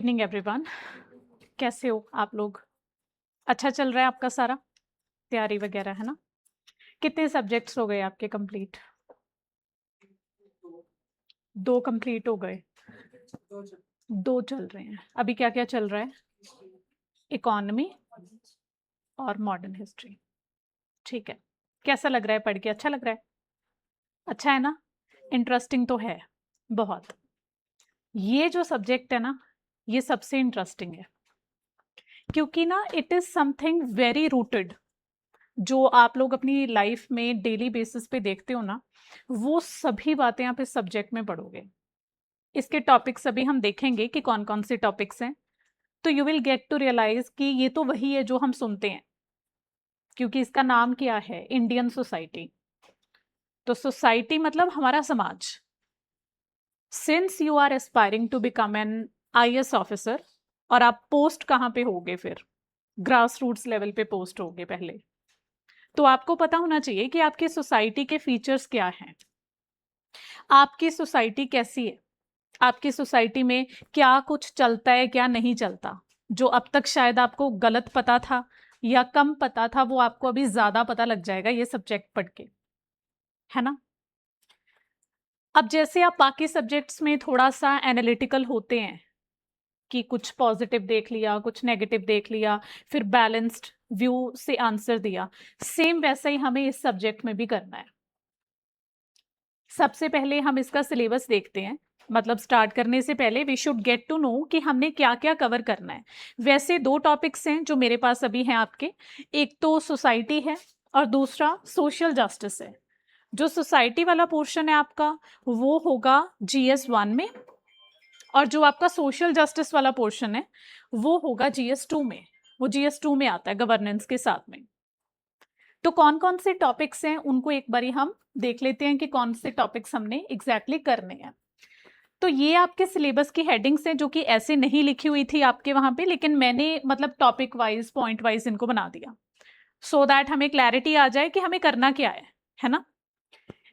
Evening everyone. कैसे हो आप लोग? अच्छा चल रहा है आपका सारा तैयारी वगैरह, है ना? कितने सब्जेक्ट्स हो गए आपके कंप्लीट? दो कंप्लीट हो गए, दो चल रहे हैं। अभी क्या क्या चल रहा है? इकोनॉमी और मॉडर्न हिस्ट्री। ठीक है। कैसा लग रहा है पढ़ के? अच्छा लग रहा है? अच्छा है ना? इंटरेस्टिंग तो है बहुत। ये जो सब्जेक्ट है ना, ये सबसे इंटरेस्टिंग है, क्योंकि ना it is something very rooted. जो आप लोग अपनी लाइफ में डेली बेसिस पे देखते हो ना, वो सभी बातें आप इस सब्जेक्ट में पढ़ोगे। इसके टॉपिक्स अभी हम देखेंगे कि कौन कौन से टॉपिक्स हैं, तो you will get to realise कि ये तो वही है जो हम सुनते हैं, क्योंकि इसका नाम क्या है? Indian society. तो सोसाइटी मतलब हमारा समाज। Since you are aspiring to become an IAS officer, और आप पोस्ट कहाँ पे होगे फिर? ग्रास रूट्स लेवल पे पोस्ट होगे पहले। तो आपको पता होना चाहिए कि आपकी सोसाइटी के फीचर्स क्या हैं, आपकी सोसाइटी कैसी है, आपकी सोसाइटी में क्या कुछ चलता है क्या नहीं चलता। जो अब तक शायद आपको गलत पता था या कम पता था, वो आपको अभी ज्यादा पता लग जाएगा ये सब्जेक्ट पढ़ के, है ना? अब जैसे आप बाकी सब्जेक्ट्स में थोड़ा सा एनालिटिकल होते हैं कि कुछ पॉजिटिव देख लिया, कुछ नेगेटिव देख लिया, फिर बैलेंस्ड व्यू से आंसर दिया, सेम वैसा ही हमें इस सब्जेक्ट में भी करना है। सबसे पहले हम इसका सिलेबस देखते हैं। मतलब स्टार्ट करने से पहले we should get to know कि हमने क्या क्या कवर करना है। वैसे दो टॉपिक्स हैं जो मेरे पास अभी हैं आपके। एक तो सोसाइटी है और दूसरा सोशल जस्टिस है। जो सोसाइटी वाला पोर्शन है आपका, वो होगा GS1 में, और जो आपका सोशल जस्टिस वाला पोर्शन है वो होगा GS2 में। वो GS2 में आता है गवर्नेंस के साथ में। तो कौन कौन से टॉपिक्स हैं उनको एक बारी हम देख लेते हैं कि कौन से टॉपिक्स हमने एग्जैक्टली करने हैं। तो ये आपके सिलेबस की हेडिंग्स हैं जो कि ऐसे नहीं लिखी हुई थी आपके वहां पे, लेकिन मैंने मतलब टॉपिक वाइज पॉइंट वाइज इनको बना दिया सो दैट हमें क्लैरिटी आ जाए कि हमें करना क्या है ना?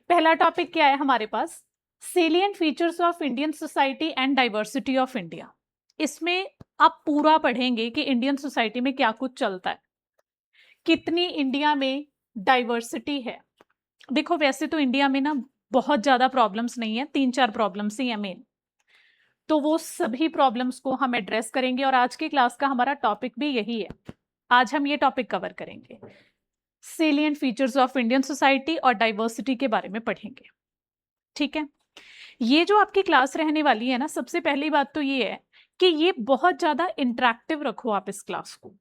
पहला टॉपिक क्या है हमारे पास? Salient features of Indian society and diversity of India. इसमें आप पूरा पढ़ेंगे कि इंडियन सोसाइटी में क्या कुछ चलता है, कितनी इंडिया में डाइवर्सिटी है। देखो वैसे तो इंडिया में ना बहुत ज्यादा प्रॉब्लम्स नहीं है, 3-4 प्रॉब्लम्स ही है मेन। तो वो सभी प्रॉब्लम्स को हम एड्रेस करेंगे, और आज की क्लास का हमारा टॉपिक भी यही है। आज हम ये टॉपिक कवर करेंगे, salient features of Indian society और डाइवर्सिटी के बारे में पढ़ेंगे। ठीक है? ये जो आपकी क्लास रहने वाली है ना, सबसे पहली बात तो ये है कि ये बहुत ज्यादा इंटरेक्टिव रखो आप इस क्लास को।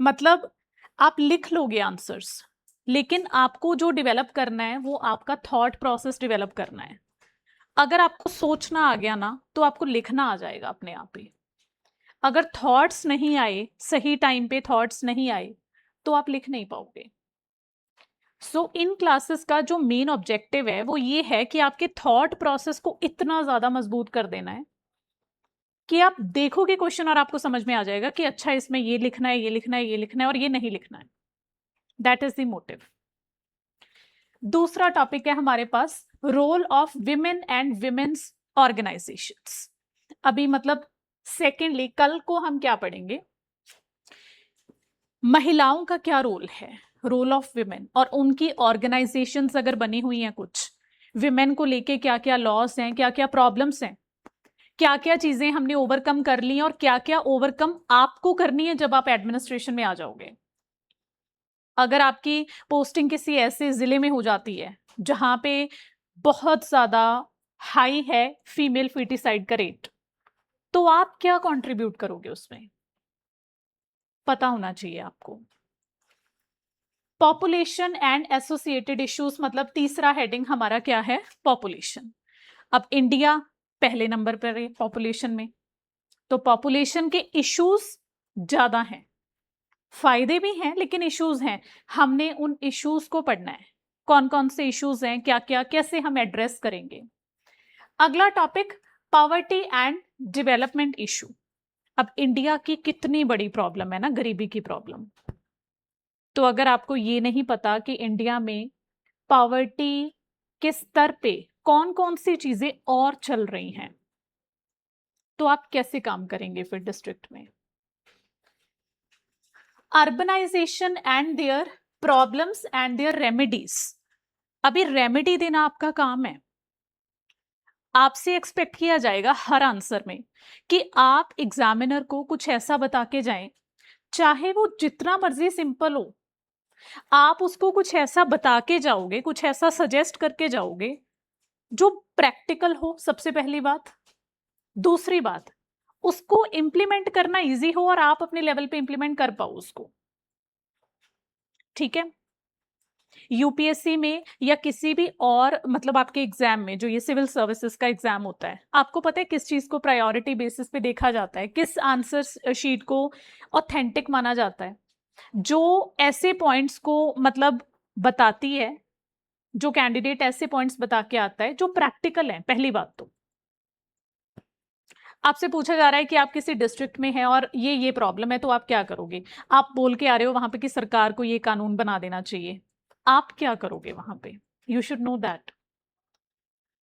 मतलब आप लिख लोगे आंसर्स, लेकिन आपको जो डेवलप करना है वो आपका थॉट प्रोसेस डेवलप करना है। अगर आपको सोचना आ गया ना, तो आपको लिखना आ जाएगा अपने आप ही। अगर थॉट्स नहीं आए, सही टाइम पे थॉट्स नहीं आए, तो आप लिख नहीं पाओगे। सो इन क्लासेस का जो मेन ऑब्जेक्टिव है वो ये है कि आपके थॉट प्रोसेस को इतना ज्यादा मजबूत कर देना है कि आप देखोगे क्वेश्चन और आपको समझ में आ जाएगा कि अच्छा इसमें ये लिखना है, ये लिखना है, ये लिखना है, और ये नहीं लिखना है। That is the motive. दूसरा टॉपिक है हमारे पास role of women and women's organisations. अभी मतलब सेकेंडली कल को हम क्या पढ़ेंगे? महिलाओं का क्या रोल है, रोल ऑफ विमेन, और उनकी ऑर्गेनाइजेशंस अगर बनी हुई हैं कुछ, विमेन को लेके क्या क्या लॉस हैं, क्या क्या प्रॉब्लम्स हैं, क्या क्या चीजें हमने ओवरकम कर ली और क्या क्या ओवरकम आपको करनी है जब आप एडमिनिस्ट्रेशन में आ जाओगे। अगर आपकी पोस्टिंग किसी ऐसे जिले में हो जाती है जहां पे बहुत ज्यादा हाई है फीमेल फीटिसाइड का रेट, तो आप क्या कंट्रीब्यूट करोगे उसमें? पता होना चाहिए आपको। पॉपुलेशन एंड एसोसिएटेड इश्यूज, मतलब तीसरा हेडिंग हमारा क्या है? पॉपुलेशन। अब इंडिया पहले नंबर पर है पॉपुलेशन में, तो पॉपुलेशन के इश्यूज ज्यादा हैं, फायदे भी हैं लेकिन इश्यूज हैं। हमने उन इश्यूज को पढ़ना है, कौन कौन से इश्यूज हैं, क्या क्या, कैसे हम एड्रेस करेंगे। अगला topic poverty and development issue. अब इंडिया की कितनी बड़ी प्रॉब्लम है ना, गरीबी की प्रॉब्लम। तो अगर आपको ये नहीं पता कि इंडिया में पॉवर्टी के स्तर पे कौन कौन सी चीजें और चल रही हैं, तो आप कैसे काम करेंगे फिर डिस्ट्रिक्ट में? Urbanisation and their problems and their remedies. अभी रेमेडी देना आपका काम है। आपसे एक्सपेक्ट किया जाएगा हर आंसर में कि आप एग्जामिनर को कुछ ऐसा बता के जाएं, चाहे वो जितना मर्जी सिंपल हो, आप उसको कुछ ऐसा बता के जाओगे, कुछ ऐसा सजेस्ट करके जाओगे जो प्रैक्टिकल हो, सबसे पहली बात। दूसरी बात, उसको इंप्लीमेंट करना इजी हो और आप अपने लेवल पे इंप्लीमेंट कर पाओ उसको। ठीक है? यूपीएससी में या किसी भी और मतलब आपके एग्जाम में, जो ये सिविल सर्विसेज का एग्जाम होता है, आपको पता है किस चीज को प्रायोरिटी बेसिस पे देखा जाता है, किस आंसर शीट को ऑथेंटिक माना जाता है? जो ऐसे पॉइंट्स को मतलब बताती है, जो कैंडिडेट ऐसे पॉइंट्स बता के आता है जो प्रैक्टिकल है। पहली बात तो आपसे पूछा जा रहा है कि आप किसी डिस्ट्रिक्ट में हैं और ये प्रॉब्लम है, तो आप क्या करोगे? आप बोल के आ रहे हो वहां पे कि सरकार को ये कानून बना देना चाहिए, आप क्या करोगे वहां पे? You should know that.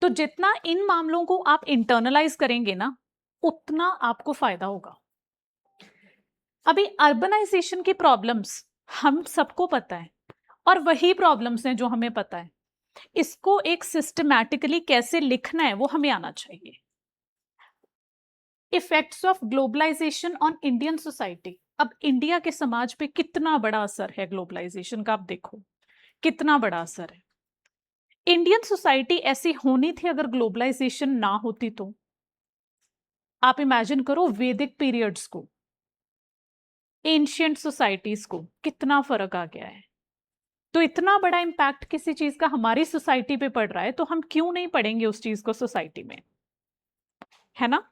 तो जितना इन मामलों को आप इंटरनलाइज करेंगे ना, उतना आपको फायदा होगा। अभी अर्बनाइजेशन की प्रॉब्लम्स हम सबको पता है, और वही प्रॉब्लम्स हैं जो हमें पता है। इसको एक सिस्टमैटिकली कैसे लिखना है वो हमें आना चाहिए। Effects of globalisation on Indian society. अब इंडिया के समाज पे कितना बड़ा असर है ग्लोबलाइजेशन का, आप देखो कितना बड़ा असर है। इंडियन सोसाइटी ऐसी होनी थी अगर ग्लोबलाइजेशन ना होती तो। आप इमेजिन करो वैदिक पीरियड्स को, एंशियंट सोसाइटीज को, कितना फर्क आ गया है। तो इतना बड़ा इंपैक्ट किसी चीज का हमारी सोसाइटी पे पड़ रहा है, तो हम क्यों नहीं पढ़ेंगे उस चीज को सोसाइटी में, है ना?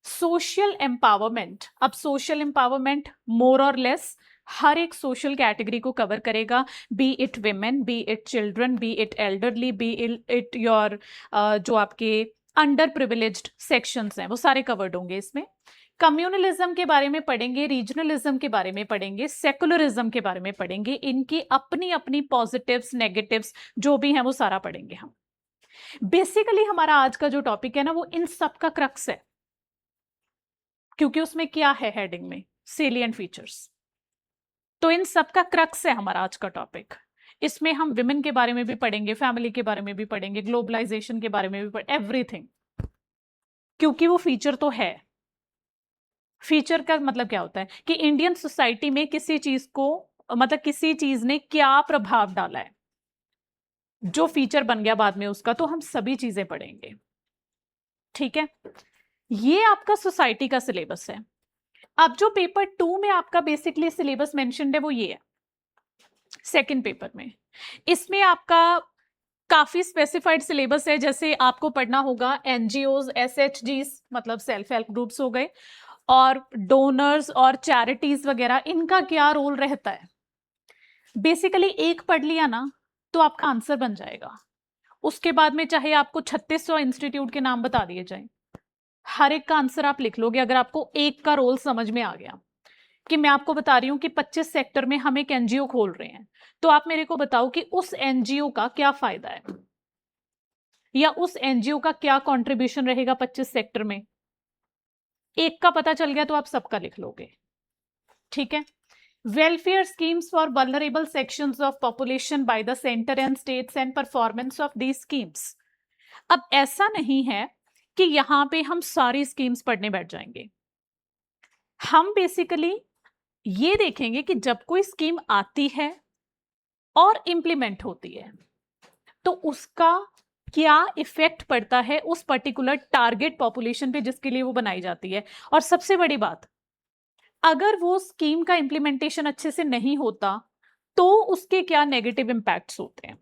Social empowerment. अब सोशल एम्पावरमेंट मोर और लेस हर एक सोशल कैटेगरी को कवर करेगा, B it women, B it children, B it elderly, B it your जो आपके अंडर प्रिविलेज्ड सेक्शंस हैं वो सारे कवर्ड होंगे इसमें। कम्युनलिज्म के बारे में पढ़ेंगे, रीजनलिज्म के बारे में पढ़ेंगे, सेकुलरिज्म के बारे में पढ़ेंगे, इनकी अपनी अपनी पॉजिटिव्स नेगेटिव्स जो भी हैं वो सारा पढ़ेंगे हम। बेसिकली हमारा आज का जो टॉपिक है ना वो इन सब का क्रक्स है, क्योंकि उसमें क्या है हेडिंग में, सेलिएंट फीचर्स। तो इन सब का क्रक्स है हमारा आज का टॉपिक। इसमें हम विमेन के बारे में भी पढ़ेंगे, फैमिली के बारे में भी पढ़ेंगे, ग्लोबलाइजेशन के बारे में भी पढ़ेंगे, एवरीथिंग, क्योंकि वो फीचर तो है। फीचर का मतलब क्या होता है कि इंडियन सोसाइटी में किसी चीज को मतलब किसी चीज ने क्या प्रभाव डाला है, जो फीचर बन गया बाद में उसका, तो हम सभी चीजें पढ़ेंगे। ठीक है? ये आपका सोसाइटी का सिलेबस है। अब जो पेपर 2 में आपका बेसिकली सिलेबस मेंशन्ड है वो ये है, सेकंड पेपर में। इसमें आपका काफी स्पेसिफाइड सिलेबस है, जैसे आपको पढ़ना होगा एनजीओज, एसएचजीज मतलब सेल्फ हेल्प ग्रुप्स हो गए, और डोनर्स और चैरिटीज वगैरह, इनका क्या रोल रहता है। बेसिकली एक पढ़ लिया ना तो आपका आंसर बन जाएगा। उसके बाद में चाहे आपको 3600 इंस्टीट्यूट के नाम बता दिए जाएं, हर एक का आंसर आप लिख लोगे अगर आपको एक का रोल समझ में आ गया। कि मैं आपको बता रही हूं कि 25 सेक्टर में हम एक एनजीओ खोल रहे हैं, तो आप मेरे को बताओ कि उस एनजीओ का क्या फायदा है, या उस एनजीओ का क्या कंट्रीब्यूशन रहेगा 25 सेक्टर में। एक का पता चल गया तो आप सबका लिख लोगे। ठीक है? Welfare schemes for vulnerable sections of population by the centre and states and performance of these schemes. अब ऐसा नहीं है कि यहां पे हम सारी स्कीम्स पढ़ने बैठ जाएंगे। हम बेसिकली ये देखेंगे कि जब कोई स्कीम आती है और इंप्लीमेंट होती है तो उसका क्या इफेक्ट पड़ता है उस पर्टिकुलर टारगेट पॉपुलेशन पे जिसके लिए वो बनाई जाती है। और सबसे बड़ी बात, अगर वो स्कीम का इंप्लीमेंटेशन अच्छे से नहीं होता तो उसके क्या नेगेटिव इंपैक्ट्स होते हैं।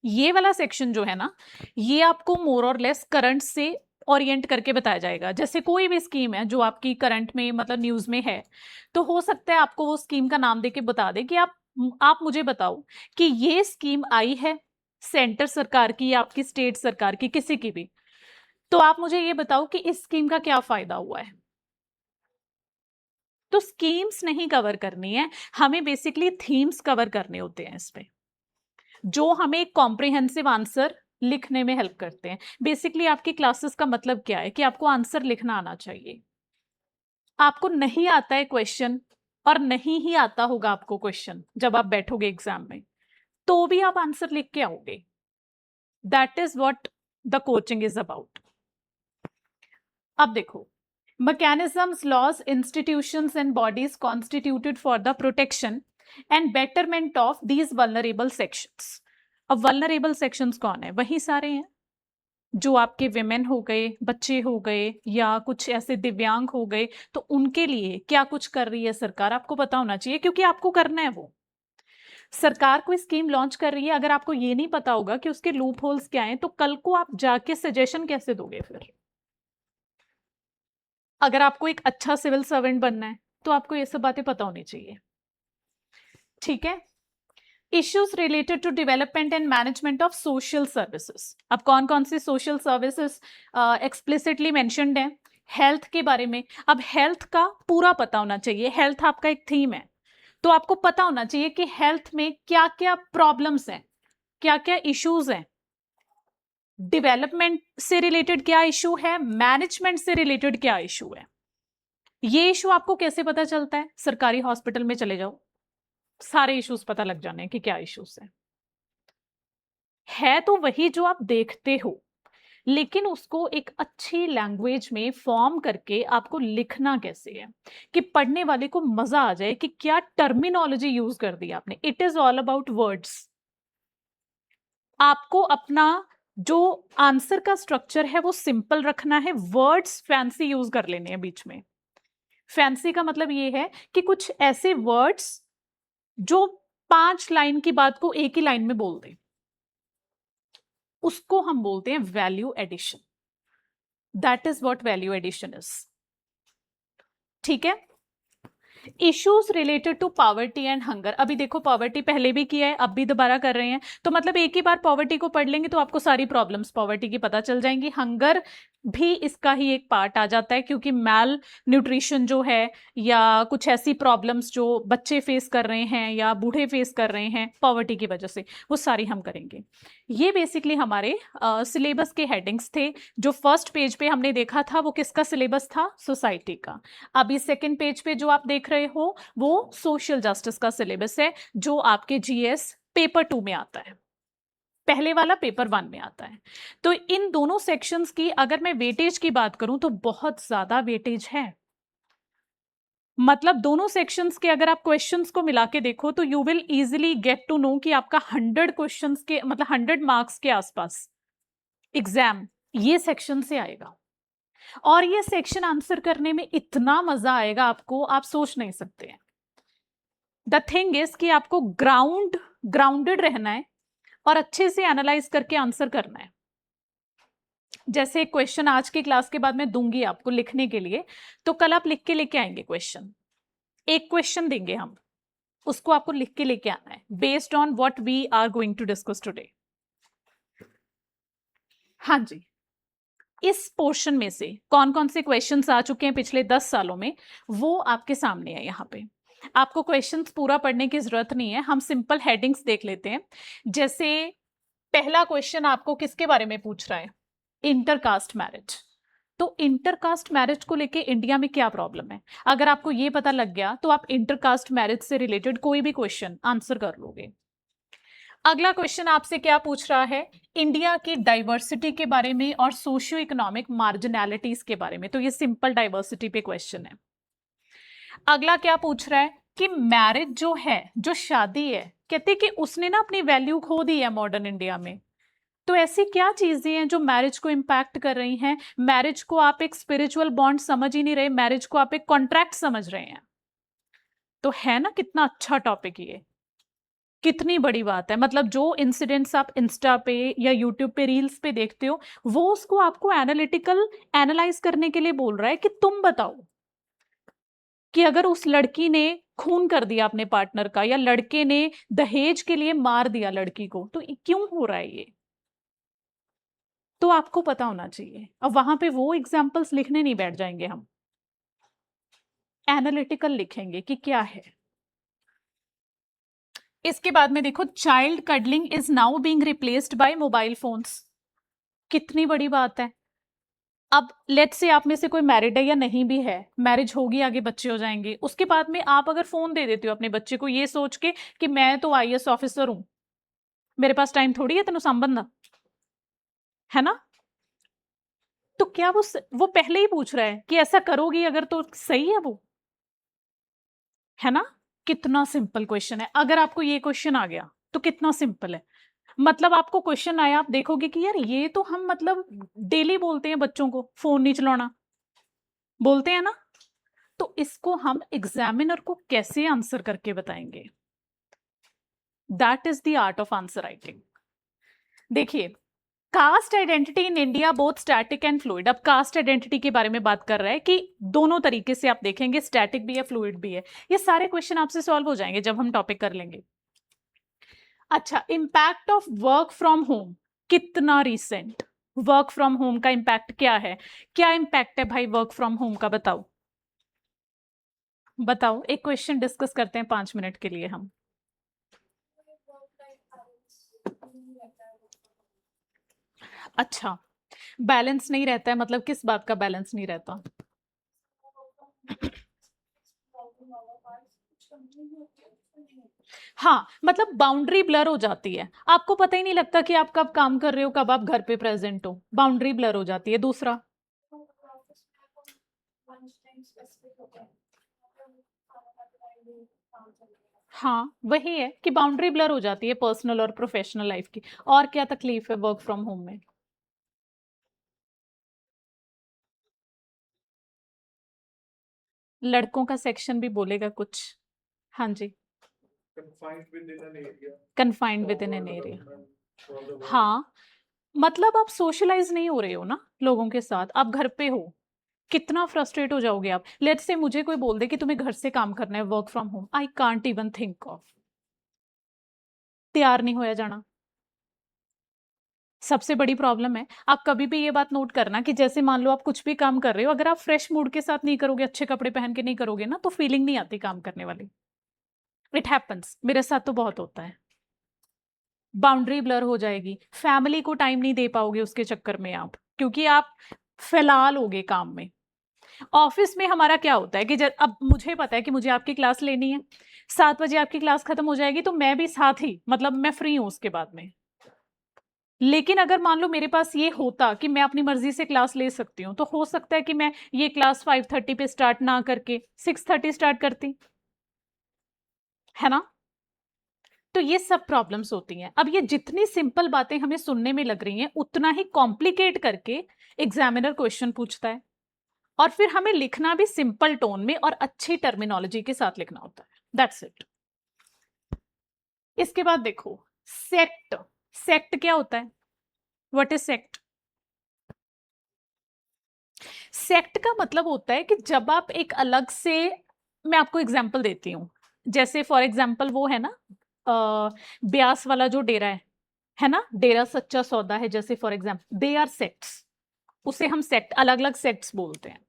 ये वाला सेक्शन जो है ना, ये आपको मोर और लेस करंट से ओरिएंट करके बताया जाएगा। जैसे कोई भी स्कीम है जो आपकी करंट में मतलब न्यूज में है, तो हो सकता है आपको वो स्कीम का नाम देके बता दे कि आप मुझे बताओ कि ये स्कीम आई है सेंटर सरकार की या आपकी स्टेट सरकार की, किसी की भी, तो आप मुझे ये बताओ कि इस स्कीम का क्या फायदा हुआ है। तो स्कीम्स नहीं कवर करनी है हमें, बेसिकली थीम्स कवर करने होते हैं इसमें, जो हमें एक कॉम्प्रिहेंसिव आंसर लिखने में हेल्प करते हैं। बेसिकली आपकी क्लासेस का मतलब क्या है कि आपको आंसर लिखना आना चाहिए। आपको नहीं आता है क्वेश्चन और नहीं ही आता होगा आपको क्वेश्चन जब आप बैठोगे एग्जाम में, तो भी आप आंसर लिख के आओगे। That is what the coaching is about. अब देखो, mechanisms, laws, institutions and bodies constituted for the protection and betterment of these vulnerable sections। अब vulnerable sections कौन है? वही सारे हैं जो आपके विमेन हो गए, बच्चे हो गए, या कुछ ऐसे दिव्यांग हो गए। तो उनके लिए क्या कुछ कर रही है सरकार, आपको पता होना चाहिए, क्योंकि आपको करना है। वो सरकार कोई स्कीम लॉन्च कर रही है, अगर आपको ये नहीं पता होगा कि उसके लूप होल्स क्या हैं, तो कल को आप जाके सजेशन कैसे दोगे फिर? अगर आपको एक अच्छा सिविल सर्वेंट बनना है तो आपको ये सब बातें पता होनी चाहिए। ठीक है। Issues related to development and management of social services. अब कौन कौन सी सोशल सर्विसेज एक्सप्लिसिटली मेंशन्ड है? हेल्थ के बारे में। अब हेल्थ का पूरा पता होना चाहिए, हेल्थ आपका एक थीम है, तो आपको पता होना चाहिए कि हेल्थ में क्या क्या प्रॉब्लम्स हैं, क्या क्या इश्यूज हैं, डेवलपमेंट से रिलेटेड क्या इशू है, मैनेजमेंट से रिलेटेड क्या इशू है। ये इशू आपको कैसे पता चलता है? सरकारी हॉस्पिटल में चले जाओ, सारे इश्यूज पता लग जाने हैं कि क्या इश्यूज है तो वही जो आप देखते हो, लेकिन उसको एक अच्छी लैंग्वेज में फॉर्म करके आपको लिखना कैसे है कि पढ़ने वाले को मजा आ जाए कि क्या टर्मिनोलॉजी यूज कर दी आपने। It is all about words. आपको अपना जो आंसर का स्ट्रक्चर है वो सिंपल रखना है, वर्ड्स फैंसी यूज कर लेने हैं बीच में। फैंसी का मतलब ये है कि कुछ ऐसे वर्ड्स जो 5 लाइन की बात को एक ही लाइन में बोल दे, उसको हम बोलते हैं value addition. That is what value addition is. ठीक है। Issues related to poverty and hunger. अभी देखो, पॉवर्टी पहले भी किया है, अब भी दोबारा कर रहे हैं, तो मतलब एक ही बार पॉवर्टी को पढ़ लेंगे तो आपको सारी प्रॉब्लम्स पॉवर्टी की पता चल जाएंगी। हंगर भी इसका ही एक पार्ट आ जाता है, क्योंकि मैल न्यूट्रिशन जो है या कुछ ऐसी प्रॉब्लम्स जो बच्चे फेस कर रहे हैं या बूढ़े फेस कर रहे हैं पॉवर्टी की वजह से, वो सारी हम करेंगे। ये बेसिकली हमारे सिलेबस के हेडिंग्स थे। जो फर्स्ट पेज पे हमने देखा था वो किसका सिलेबस था? सोसाइटी का। अभी सेकंड पेज पे जो आप देख रहे हो वो सोशल जस्टिस का सिलेबस है, जो आपके जीएस पेपर 2 में आता है, पहले वाला पेपर 1 में आता है। तो इन दोनों सेक्शंस की अगर मैं वेटेज की बात करूं तो बहुत ज्यादा वेटेज है। मतलब दोनों सेक्शंस के अगर आप क्वेश्चंस को मिला के देखो तो you will easily get to know कि आपका 100 क्वेश्चंस के मतलब 100 मार्क्स के आसपास एग्जाम ये सेक्शन से आएगा। और ये सेक्शन आंसर करने में इतना मजा आएगा आपको, आप सोच नहीं सकते हैं। द थिंग इज कि आपको ग्राउंडेड रहना है और अच्छे से एनालाइज करके आंसर करना है। जैसे एक क्वेश्चन आज की क्लास के बाद मैं दूंगी आपको लिखने के लिए, तो कल आप लिख के लेके आएंगे क्वेश्चन। एक क्वेश्चन देंगे हम, उसको आपको लिख के लेके आना है based on what we are going to discuss today. हाँ जी, इस पोर्शन में से कौन कौन से क्वेश्चंस आ चुके हैं पिछले 10 सालों में वो आपके सामने है। यहाँ पे आपको क्वेश्चंस पूरा पढ़ने की जरूरत नहीं है, हम सिंपल हेडिंग्स देख लेते हैं। जैसे पहला क्वेश्चन आपको किसके बारे में पूछ रहा है? Intercaste marriage. तो इंटरकास्ट मैरिज को लेके इंडिया में क्या प्रॉब्लम है, अगर आपको ये पता लग गया तो आप इंटरकास्ट मैरिज से रिलेटेड कोई भी क्वेश्चन आंसर कर लोगे। अगला क्वेश्चन आपसे क्या पूछ रहा है? इंडिया की डाइवर्सिटी के बारे में और सोशियो इकोनॉमिक मार्जिनैलिटीज के बारे में। तो ये सिंपल डाइवर्सिटी पे क्वेश्चन है। अगला क्या पूछ रहा है कि मैरिज जो है, जो शादी है, कहते कि उसने ना अपनी वैल्यू खो दी है मॉडर्न इंडिया में। तो ऐसी क्या चीजें हैं जो मैरिज को इंपैक्ट कर रही हैं? मैरिज को आप एक स्पिरिचुअल बॉन्ड समझ ही नहीं रहे, मैरिज को आप एक कॉन्ट्रैक्ट समझ रहे हैं। तो है ना कितना अच्छा टॉपिक ये, कितनी बड़ी बात है। मतलब जो इंसिडेंट्स आप इंस्टा पे या यूट्यूब पे रील्स पे देखते हो, वो उसको आपको एनालिटिकल एनालाइज करने के लिए बोल रहा है कि तुम बताओ कि अगर उस लड़की ने खून कर दिया अपने पार्टनर का या लड़के ने दहेज के लिए मार दिया लड़की को, तो क्यों हो रहा है ये? तो आपको पता होना चाहिए। अब वहां पे वो एग्जाम्पल्स लिखने नहीं बैठ जाएंगे, हम एनालिटिकल लिखेंगे कि क्या है। इसके बाद में देखो, child cuddling is now being replaced by mobile phones. कितनी बड़ी बात है। अब लेट्स से आप में से कोई मैरिड है या नहीं भी है, मैरिज होगी, आगे बच्चे हो जाएंगे, उसके बाद में आप अगर फोन दे देते हो अपने बच्चे को ये सोच के कि मैं तो आईएएस ऑफिसर हूं, मेरे पास टाइम थोड़ी है तेन संबंध, है ना। तो क्या वो पहले ही पूछ रहा है कि ऐसा करोगी अगर, तो सही है वो, है ना। कितना सिंपल क्वेश्चन है। अगर आपको ये क्वेश्चन आ गया तो कितना सिंपल है। मतलब आपको क्वेश्चन आया, आप देखोगे कि यार ये तो हम मतलब डेली बोलते हैं बच्चों को फोन नहीं चलाना, बोलते हैं ना। तो इसको हम एग्जामिनर को कैसे आंसर करके बताएंगे। That is the art of answer writing. देखिए, caste identity in India both static and fluid. अब कास्ट आइडेंटिटी के बारे में बात कर रहा है कि दोनों तरीके से आप देखेंगे, स्टैटिक भी है फ्लूइड भी है। ये सारे क्वेश्चन आपसे सॉल्व हो जाएंगे जब हम टॉपिक कर लेंगे। अच्छा, impact of work from home, कितना रिसेंट वर्क फ्रॉम होम का इंपैक्ट क्या है। क्या इंपैक्ट है भाई वर्क फ्रॉम होम का, बताओ बताओ। एक क्वेश्चन डिस्कस करते हैं 5 मिनट के लिए हम। अच्छा, बैलेंस नहीं रहता है, मतलब किस बात का बैलेंस नहीं रहता। हाँ, मतलब बाउंड्री ब्लर हो जाती है, आपको पता ही नहीं लगता कि आप कब काम कर रहे हो, कब आप घर पे प्रेजेंट हो, बाउंड्री ब्लर हो जाती है। दूसरा, हाँ वही है कि बाउंड्री ब्लर हो जाती है पर्सनल और प्रोफेशनल लाइफ की। और क्या तकलीफ है वर्क फ्रॉम होम में। लड़कों का सेक्शन भी बोलेगा कुछ। हाँ जी, confined within an area. हाँ, मतलब आप सोशलाइज नहीं हो रहे हो ना लोगों के साथ, आप घर पे हो, कितना फ्रस्ट्रेट हो जाओगे आप। लेट्स से मुझे कोई बोल दे कि तुम्हें घर से काम करना है work from home, I can't even think of, तैयार नहीं होया जाना। सबसे बड़ी प्रॉब्लम है, आप कभी भी ये बात नोट करना कि जैसे मान लो आप कुछ भी काम कर रहे हो, अगर आप फ्रेश मूड के साथ नहीं करोगे, अच्छे कपड़े पहन के नहीं करोगे ना, तो फीलिंग नहीं आती काम करने वाली। इट हैपन्स, मेरे साथ तो बहुत होता है। बाउंड्री ब्लर हो जाएगी, फैमिली को टाइम नहीं दे पाओगे उसके चक्कर में आप, क्योंकि आप फिलहाल होगे काम में। ऑफिस में हमारा क्या होता है कि जब अब मुझे पता है कि मुझे आपकी क्लास लेनी है, 7 बजे आपकी क्लास खत्म हो जाएगी, तो मैं भी साथ ही, मतलब मैं फ्री हूं उसके बाद में। लेकिन अगर मान लो मेरे पास ये होता कि मैं अपनी मर्जी से क्लास ले सकती हूँ, तो हो सकता है कि मैं ये क्लास 5:30 पे स्टार्ट ना करके 6:30 स्टार्ट करती, है ना। तो ये सब प्रॉब्लम्स होती हैं। अब ये जितनी सिंपल बातें हमें सुनने में लग रही हैं, उतना ही कॉम्प्लिकेट करके एग्जामिनर क्वेश्चन पूछता है। और फिर हमें लिखना भी सिंपल टोन में और अच्छी टर्मिनोलॉजी के साथ लिखना होता है। That's it. इसके बाद देखो, सेक्ट। सेक्ट क्या होता है, व्हाट इज सेक्ट। सेक्ट का मतलब होता है कि जब आप एक अलग से, मैं आपको एग्जांपल देती हूँ। जैसे फॉर एग्जांपल वो है ना, ब्यास वाला जो डेरा है ना, डेरा सच्चा सौदा है, जैसे for example they are sects, उसे हम सेक्ट, अलग अलग सेक्ट्स बोलते हैं।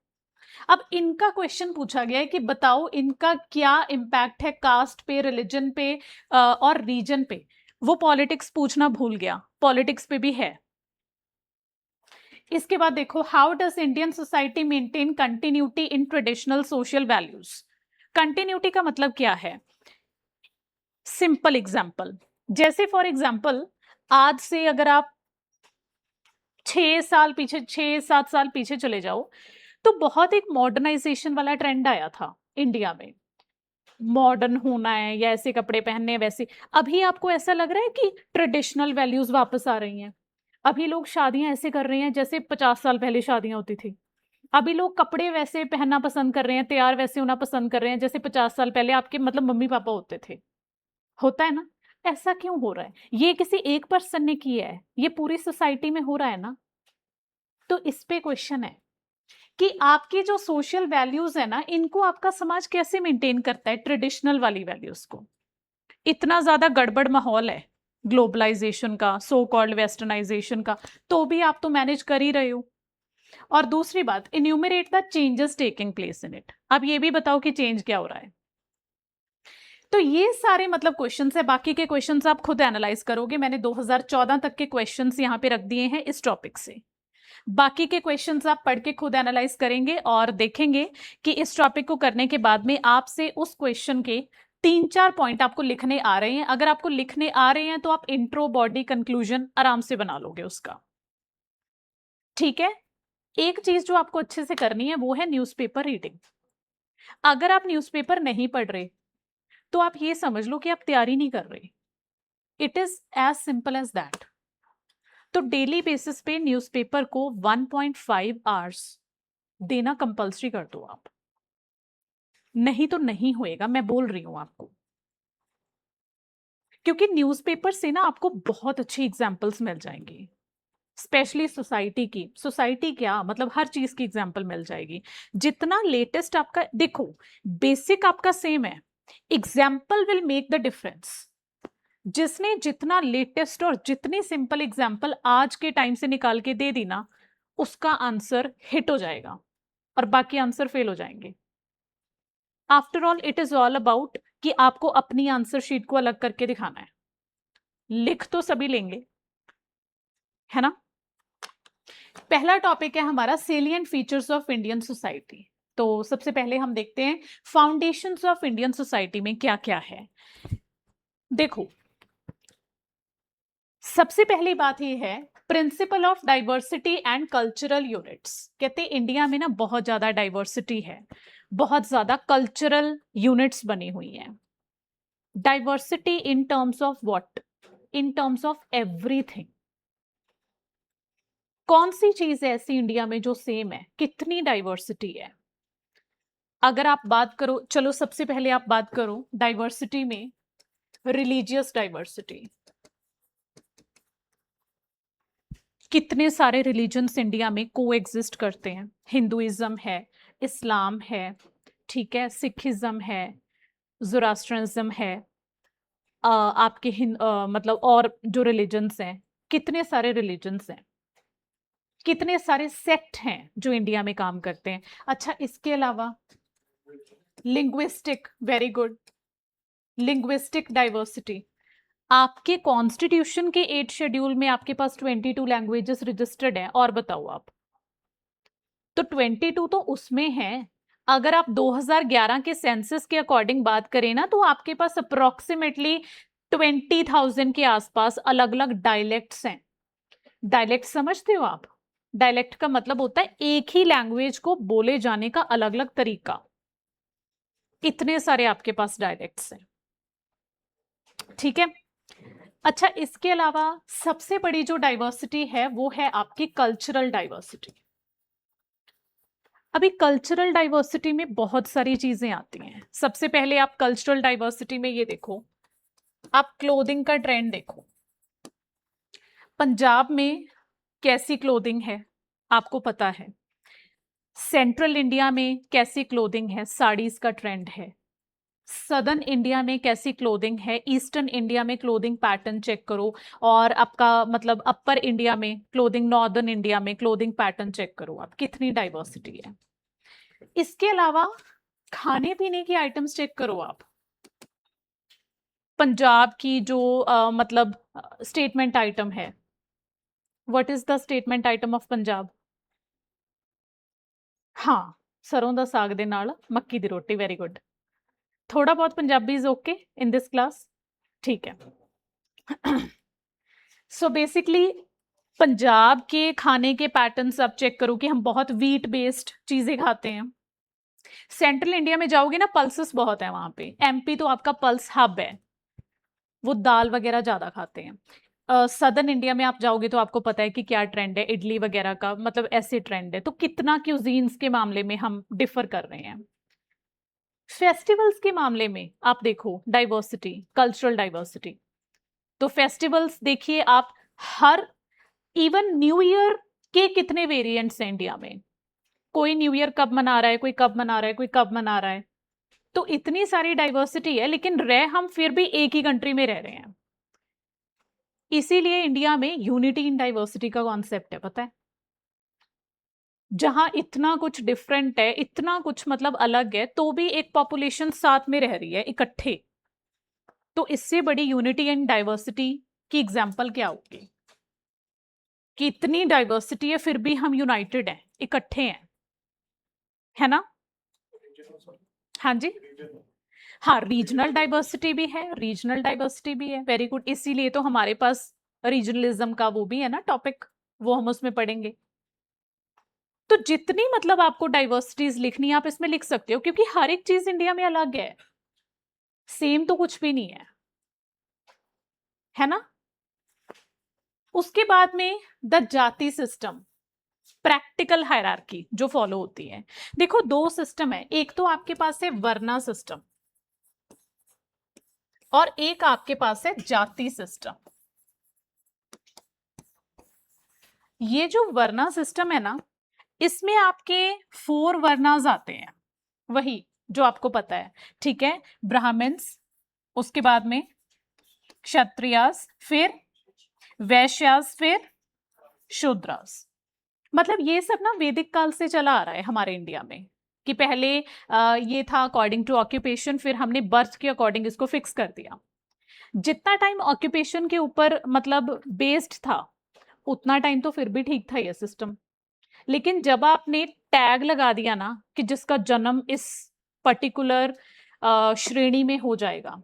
अब इनका क्वेश्चन पूछा गया है कि बताओ इनका क्या इंपैक्ट है कास्ट पे, रिलीजन पे और रीजन पे। वो पॉलिटिक्स पूछना भूल गया, पॉलिटिक्स पे भी है। इसके बाद देखो, how does Indian society maintain continuity in traditional social values. Continuity का मतलब क्या है। सिंपल एग्जांपल, जैसे फॉर एग्जांपल आज से अगर आप 6 साल पीछे, 6-7 साल पीछे चले जाओ, तो बहुत एक मॉडर्नाइजेशन वाला ट्रेंड आया था इंडिया में, मॉडर्न होना है या ऐसे कपड़े पहनने हैं वैसे। अभी आपको ऐसा लग रहा है कि ट्रेडिशनल वैल्यूज वापस आ रही हैं। अभी लोग शादियां ऐसे कर रहे हैं जैसे 50 साल पहले शादियां होती थी। अभी लोग कपड़े वैसे पहनना पसंद कर रहे हैं, तैयार वैसे होना पसंद कर रहे हैं जैसे 50 साल पहले आपके मतलब मम्मी पापा होते थे। होता है ना। ऐसा क्यों हो रहा है, ये किसी एक पर्सन ने किया है, ये पूरी सोसाइटी में हो रहा है ना। तो इस पे क्वेश्चन है कि आपकी जो सोशल वैल्यूज है ना, इनको आपका समाज कैसे मेंटेन करता है, ट्रेडिशनल वाली वैल्यूज को। इतना ज्यादा गड़बड़ माहौल है ग्लोबलाइजेशन का, सो कॉल्ड वेस्टर्नाइजेशन का, तो भी आप तो मैनेज कर ही रहे हो। और दूसरी बात, enumerate the changes taking place in it. अब ये भी बताओ कि चेंज क्या हो रहा है। तो ये सारे मतलब क्वेश्चंस है, बाकी के क्वेश्चंस आप खुद एनालाइज करोगे। मैंने 2014 तक के क्वेश्चंस यहाँ पे रख दिए हैं इस टॉपिक से। बाकी के क्वेश्चंस आप पढ़ के खुद एनालाइज करेंगे और देखेंगे कि इस टॉपिक को करने के बाद में आपसे उस क्वेश्चन के 3-4 पॉइंट आपको लिखने आ रहे हैं। अगर आपको लिखने आ रहे हैं तो आप इंट्रो, बॉडी, कंक्लूजन आराम से बना लोगे उसका। ठीक है, एक चीज जो आपको अच्छे से करनी है वो है न्यूज़पेपर रीडिंग। अगर आप न्यूज़पेपर नहीं पढ़ रहे तो आप ये समझ लो कि आप तैयारी नहीं कर रहे। It is as simple as that. तो डेली बेसिस पे न्यूज़पेपर को 1.5 आवर्स देना कंपल्सरी कर दो आप, नहीं तो नहीं होएगा, मैं बोल रही हूं आपको। क्योंकि न्यूज़पेपर से ना आपको बहुत अच्छी एग्जांपल्स मिल जाएंगी, स्पेशली सोसाइटी की। सोसाइटी क्या मतलब हर चीज की एग्जांपल मिल जाएगी। जितना लेटेस्ट आपका देखो, बेसिक आपका सेम है, example will make the difference. जिसने जितना लेटेस्ट और जितनी सिंपल एग्जाम्पल आज के टाइम से निकाल के दे दी ना, उसका आंसर हिट हो जाएगा और बाकी आंसर फेल हो जाएंगे। After all it is all about कि आपको अपनी आंसर शीट को अलग करके दिखाना है। लिख तो सभी लेंगे, है ना। पहला टॉपिक है हमारा salient features of Indian society. तो सबसे पहले हम देखते हैं फाउंडेशंस ऑफ इंडियन सोसाइटी में क्या क्या है। देखो, सबसे पहली बात ये है principle of diversity and cultural units. कहते हैं इंडिया में ना बहुत ज्यादा डाइवर्सिटी है, बहुत ज्यादा कल्चरल यूनिट्स बनी हुई हैं। Diversity in terms of what? In terms of everything. कौन सी चीज है ऐसी इंडिया में जो सेम है? कितनी डाइवर्सिटी है? अगर आप बात करो, चलो सबसे पहले आप बात करो डाइवर्सिटी में, रिलीजियस डाइवर्सिटी। कितने सारे रिलीजन्स इंडिया में को एग्जिस्ट करते हैं। हिंदुइज्म है, इस्लाम है, ठीक है, सिखिज्म है, ज़ोरास्ट्रिज्म है, आपके मतलब और जो रिलीजन्स हैं, कितने सारे रिलीजन्स हैं, कितने सारे सेक्ट हैं जो इंडिया में काम करते हैं। अच्छा, इसके अलावा linguistic, very good, linguistic diversity. आपके कॉन्स्टिट्यूशन के 8 शेड्यूल में आपके पास 22 लैंग्वेजेस रजिस्टर्ड है, और बताओ आप। तो 22 तो उसमें है। अगर आप 2011 के सेंसस के अकॉर्डिंग बात करें ना, तो आपके पास अप्रोक्सीमेटली 20,000 के आसपास अलग अलग डायलेक्ट्स हैं। डायलेक्ट समझते हो आप? डायलेक्ट का मतलब होता है एक ही लैंग्वेज को बोले जाने का अलग अलग तरीका। इतने सारे आपके पास डायलेक्ट्स हैं, ठीक है। अच्छा, इसके अलावा सबसे बड़ी जो डाइवर्सिटी है वो है आपकी कल्चरल डाइवर्सिटी। अभी कल्चरल डाइवर्सिटी में बहुत सारी चीजें आती हैं। सबसे पहले आप कल्चरल डाइवर्सिटी में ये देखो, आप क्लोथिंग का ट्रेंड देखो। पंजाब में कैसी क्लोथिंग है आपको पता है। सेंट्रल इंडिया में कैसी क्लोथिंग है, साड़ीज का ट्रेंड है। सदर्न इंडिया में कैसी क्लोथिंग है, ईस्टर्न इंडिया में क्लोथिंग पैटर्न चेक करो, और आपका मतलब अपर इंडिया में क्लोथिंग, नॉर्दर्न इंडिया में क्लोथिंग पैटर्न चेक करो आप, कितनी डाइवर्सिटी है। इसके अलावा खाने पीने की आइटम्स चेक करो आप। पंजाब की जो मतलब स्टेटमेंट आइटम है, what is the statement item of Punjab? हाँ, सरों दा साग दे नाल मक्की दी रोटी। Very good. थोड़ा बहुत Punjabi is okay in this class, ठीक है। सो बेसिकली पंजाब के खाने के पैटर्न्स आप चेक करो कि हम बहुत वीट बेस्ड चीजें खाते हैं। सेंट्रल इंडिया में जाओगे ना, पल्सेस बहुत है वहां पे। एमपी तो आपका पल्स हब है, वो दाल वगैरह ज्यादा खाते हैं। सदर्न इंडिया में आप जाओगे तो आपको पता है कि क्या ट्रेंड है, इडली वगैरह का, मतलब ऐसे ट्रेंड है। तो कितना क्यूजीन्स के मामले में हम डिफर कर रहे हैं। फेस्टिवल्स के मामले में आप देखो डाइवर्सिटी, कल्चरल डाइवर्सिटी। तो फेस्टिवल्स देखिए आप, हर इवन न्यू ईयर के कितने वेरिएंट्स हैं इंडिया में। कोई न्यू ईयर कब मना रहा है, कोई कब मना रहा है, कोई कब मना रहा है। तो इतनी सारी डाइवर्सिटी है, लेकिन रह हम फिर भी एक ही कंट्री में रह रहे हैं। इसीलिए इंडिया में यूनिटी इन डाइवर्सिटी का कॉन्सेप्ट है, पता है। जहां इतना कुछ डिफरेंट है, इतना कुछ मतलब अलग है, तो भी एक पॉपुलेशन साथ में रह रही है इकट्ठे। तो इससे बड़ी यूनिटी एंड डाइवर्सिटी की एग्जाम्पल क्या होगी कि इतनी डाइवर्सिटी है फिर भी हम यूनाइटेड हैं, इकट्ठे हैं, है ना? हाँ जी, हाँ, रीजनल डाइवर्सिटी भी है, रीजनल डाइवर्सिटी भी है, वेरी गुड। इसीलिए तो हमारे पास रीजनलिज्म का वो भी है ना टॉपिक, वो हम उसमें पढ़ेंगे। तो जितनी मतलब आपको डाइवर्सिटीज लिखनी है आप इसमें लिख सकते हो, क्योंकि हर एक चीज इंडिया में अलग है, सेम तो कुछ भी नहीं है ना? उसके बाद में द जाति सिस्टम, प्रैक्टिकल हायरार्की जो फॉलो होती है। देखो दो सिस्टम है, एक तो आपके पास है वर्ना सिस्टम और एक आपके पास है जाति सिस्टम। ये जो वर्ना सिस्टम है ना, इसमें आपके 4 वर्नास आते हैं, वही जो आपको पता है, ठीक है? ब्राह्मण्स, उसके बाद में क्षत्रियास, फिर वैश्यास, फिर शूद्रास। मतलब ये सब ना वैदिक काल से चला आ रहा है हमारे इंडिया में, कि पहले ये था अकॉर्डिंग टू ऑक्यूपेशन, फिर हमने बर्थ के अकॉर्डिंग इसको फिक्स कर दिया। जितना टाइम ऑक्यूपेशन के ऊपर मतलब बेस्ड था उतना टाइम तो फिर भी ठीक था ये सिस्टम, लेकिन जब आपने टैग लगा दिया ना कि जिसका जन्म इस पर्टिकुलर श्रेणी में हो जाएगा,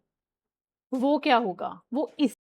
वो क्या होगा, वो इस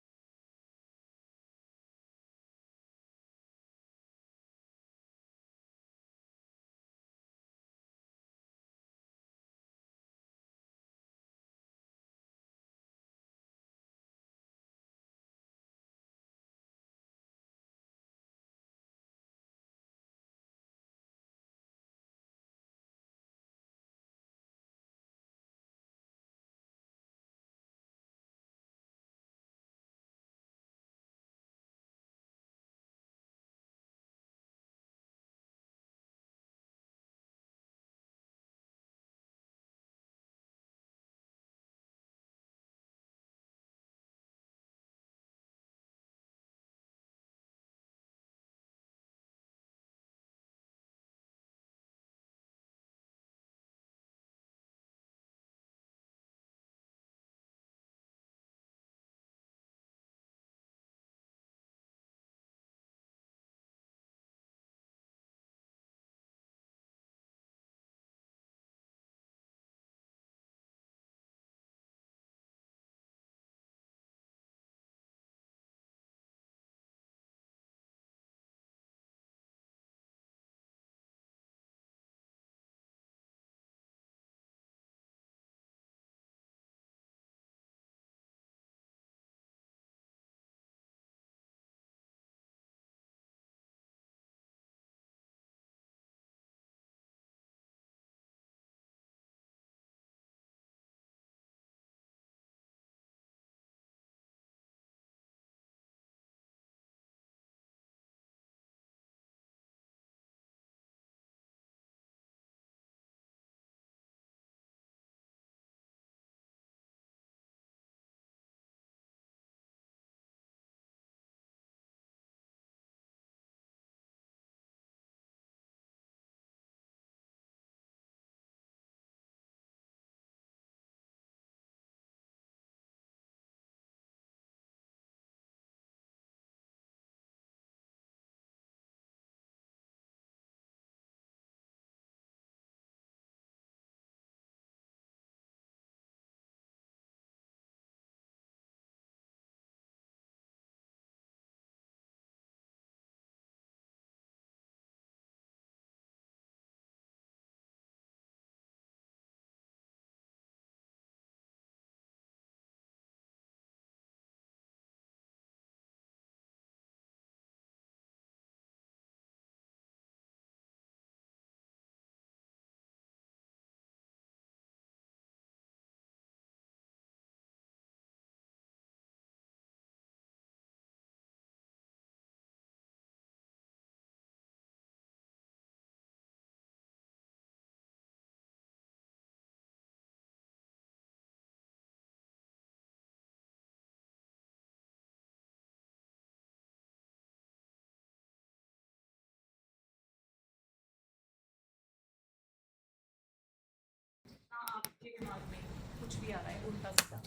आपके दिमाग में कुछ भी आ रहा है उल्टा सीधा,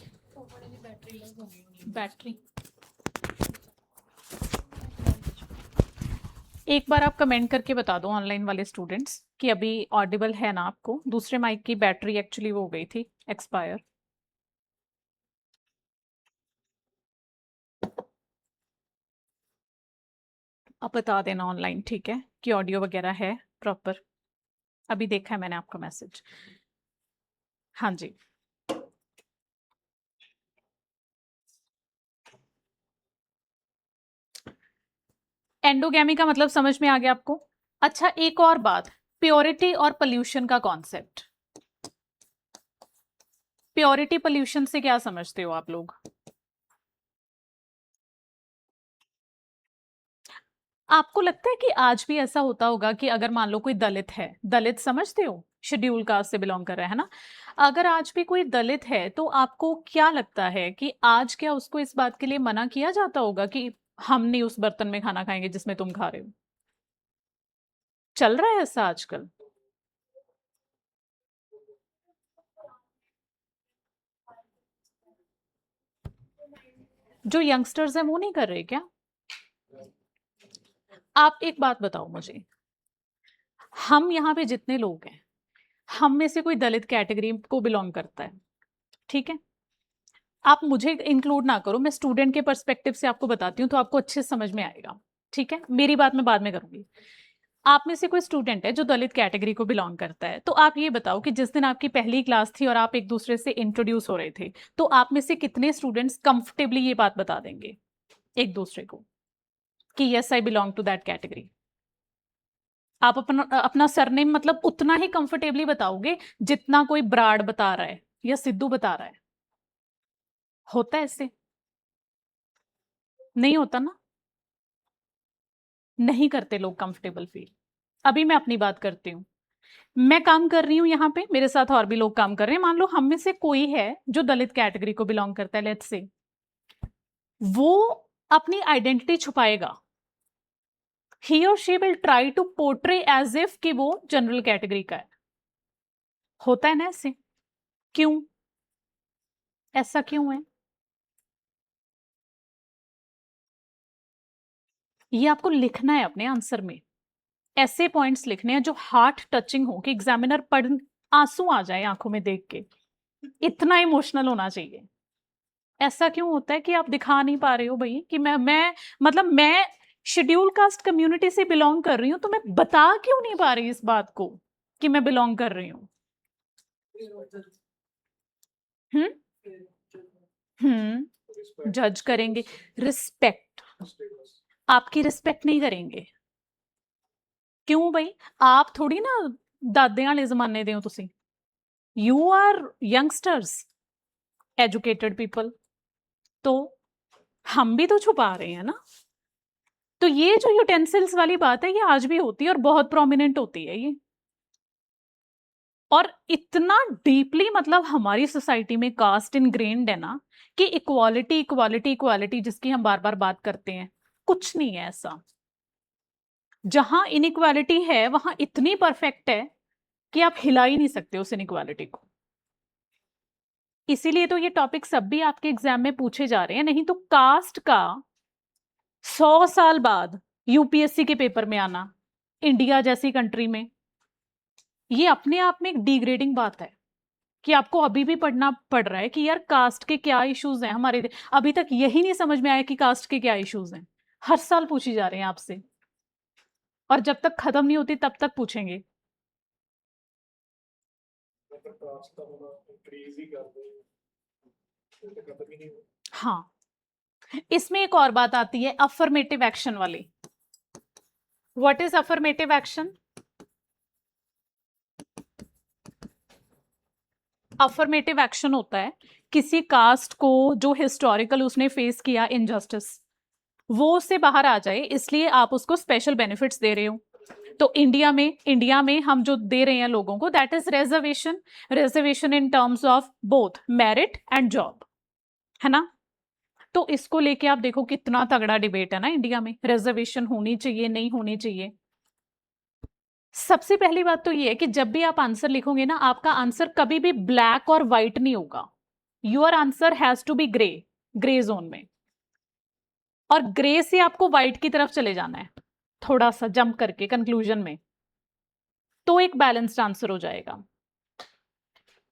बैटरी एक बार आप कमेंट करके बता दो ऑनलाइन वाले स्टूडेंट्स कि अभी ऑडिबल है ना आपको। दूसरे माइक की बैटरी एक्चुअली वो हो गई थी एक्सपायर। आप बता देना ऑनलाइन, ठीक है, कि ऑडियो वगैरह है प्रॉपर। अभी देखा है मैंने आपका मैसेज। हाँ जी। एंडोगैमी का मतलब समझ में आ गया आपको। अच्छा, एक और बात, प्योरिटी और पोल्यूशन का कॉन्सेप्ट। प्योरिटी पोल्यूशन से क्या समझते हो आप लोग? आपको लगता है कि आज भी ऐसा होता होगा कि अगर मान लो कोई दलित है, दलित समझते हो, शेड्यूल कास्ट से बिलोंग कर रहा है ना, अगर आज भी कोई दलित है तो आपको क्या लगता है कि आज क्या उसको इस बात के लिए मना किया जाता होगा कि हम नहीं उस बर्तन में खाना खाएंगे जिसमें तुम खा रहे हो? चल रहा है ऐसा आजकल? जो यंगस्टर्स हैं वो नहीं कर रहे क्या? आप एक बात बताओ मुझे, हम यहाँ पे जितने लोग हैं, हम में से कोई दलित कैटेगरी को बिलोंग करता है, ठीक है? आप मुझे इंक्लूड ना करो, मैं स्टूडेंट के पर्सपेक्टिव से आपको बताती हूँ तो आपको अच्छे से समझ में आएगा, ठीक है? मेरी बात मैं बाद में करूंगी। आप में से कोई स्टूडेंट है जो दलित कैटेगरी को बिलोंग करता है, तो आप ये बताओ कि जिस दिन आपकी पहली क्लास थी और आप एक दूसरे से इंट्रोड्यूस हो रहे थे, तो आप में से कितने स्टूडेंट्स कंफर्टेबली ये बात बता देंगे एक दूसरे को कि yes I belong to that category? आप अपना अपना सरनेम मतलब उतना ही कंफर्टेबली बताओगे जितना कोई ब्राड बता रहा है या सिद्धू बता रहा है। होता है ऐसे? नहीं होता ना। नहीं करते लोग कंफर्टेबल फील। अभी मैं अपनी बात करती हूँ। मैं काम कर रही हूँ यहाँ पे, मेरे साथ और भी लोग काम कर रहे हैं। मान लो हम में से कोई है जो दलित कैटेगरी को बिलोंग करता है, लेट्स से, वो अपनी आइडेंटिटी छुपाएगा। ही और she will try to portray as if कि वो जनरल कैटेगरी का है। होता है ना ऐसे? क्यों? ऐसा क्यों है? ये आपको लिखना है अपने आंसर में। ऐसे पॉइंट्स लिखने हैं जो हार्ट टचिंग हो कि एग्जामिनर पढ़ आंसू आ जाए आंखों में देख के। इतना इमोशनल होना चाहिए। ऐसा क्यों होता है कि आप दिखा नहीं पा रहे हो भाई कि मैं मतलब मैं शेड्यूल कास्ट कम्युनिटी से बिलोंग कर रही हूं, तो मैं बता क्यों नहीं पा रही इस बात को कि मैं बिलोंग कर रही हूं? हम्म जज करेंगे। रिस्पेक्ट, आपकी रिस्पेक्ट नहीं करेंगे। क्यों भाई? आप थोड़ी ना दादे वाले जमाने दे हो तुसी। You are youngsters, educated people, तो हम भी तो छुपा रहे हैं ना। तो ये जो यूटेंसिल्स वाली बात है ये आज भी होती है और बहुत प्रोमिनेंट होती है ये। और इतना डीपली मतलब हमारी सोसाइटी में कास्ट इनग्रेन्ड है ना कि इक्वालिटी इक्वालिटी इक्वालिटी जिसकी हम बार बार बात करते हैं, कुछ नहीं है ऐसा। जहां इनइक्वालिटी है वहां इतनी परफेक्ट है कि आप हिला ही नहीं सकते उस इनइक्वालिटी को। इसीलिए तो ये टॉपिक सब भी आपके एग्जाम में पूछे जा रहे हैं, नहीं तो कास्ट का 100 साल बाद यूपीएससी के पेपर में आना इंडिया जैसी कंट्री में, ये अपने आप में एक डिग्रेडिंग बात है कि आपको अभी भी पढ़ना पड़ रहा है कि यार कास्ट के क्या इश्यूज हैं हमारे। अभी तक यही नहीं समझ में आया कि कास्ट के क्या इश्यूज हैं। हर साल पूछी जा रहे हैं आपसे, और जब तक खत्म नहीं होती तब तक पूछेंगे। हाँ, इसमें एक और बात आती है अफर्मेटिव एक्शन वाली। What is affirmative action? Affirmative action होता है किसी कास्ट को जो हिस्टोरिकल उसने फेस किया इनजस्टिस, वो उससे बाहर आ जाए, इसलिए आप उसको स्पेशल बेनिफिट्स दे रहे हो। तो इंडिया में हम जो दे रहे हैं लोगों को, that is reservation. Reservation in terms of both merit and job, है ना? तो इसको लेके आप देखो कितना तगड़ा डिबेट है ना इंडिया में, रिजर्वेशन होनी चाहिए नहीं होनी चाहिए। सबसे पहली बात तो ये है कि जब भी आप आंसर लिखोगे ना, आपका आंसर कभी भी ब्लैक और व्हाइट नहीं होगा। Your answer has to be grey, grey zone में, और ग्रे से आपको व्हाइट की तरफ चले जाना है थोड़ा सा जंप करके कंक्लूजन में, तो एक बैलेंस्ड आंसर हो जाएगा।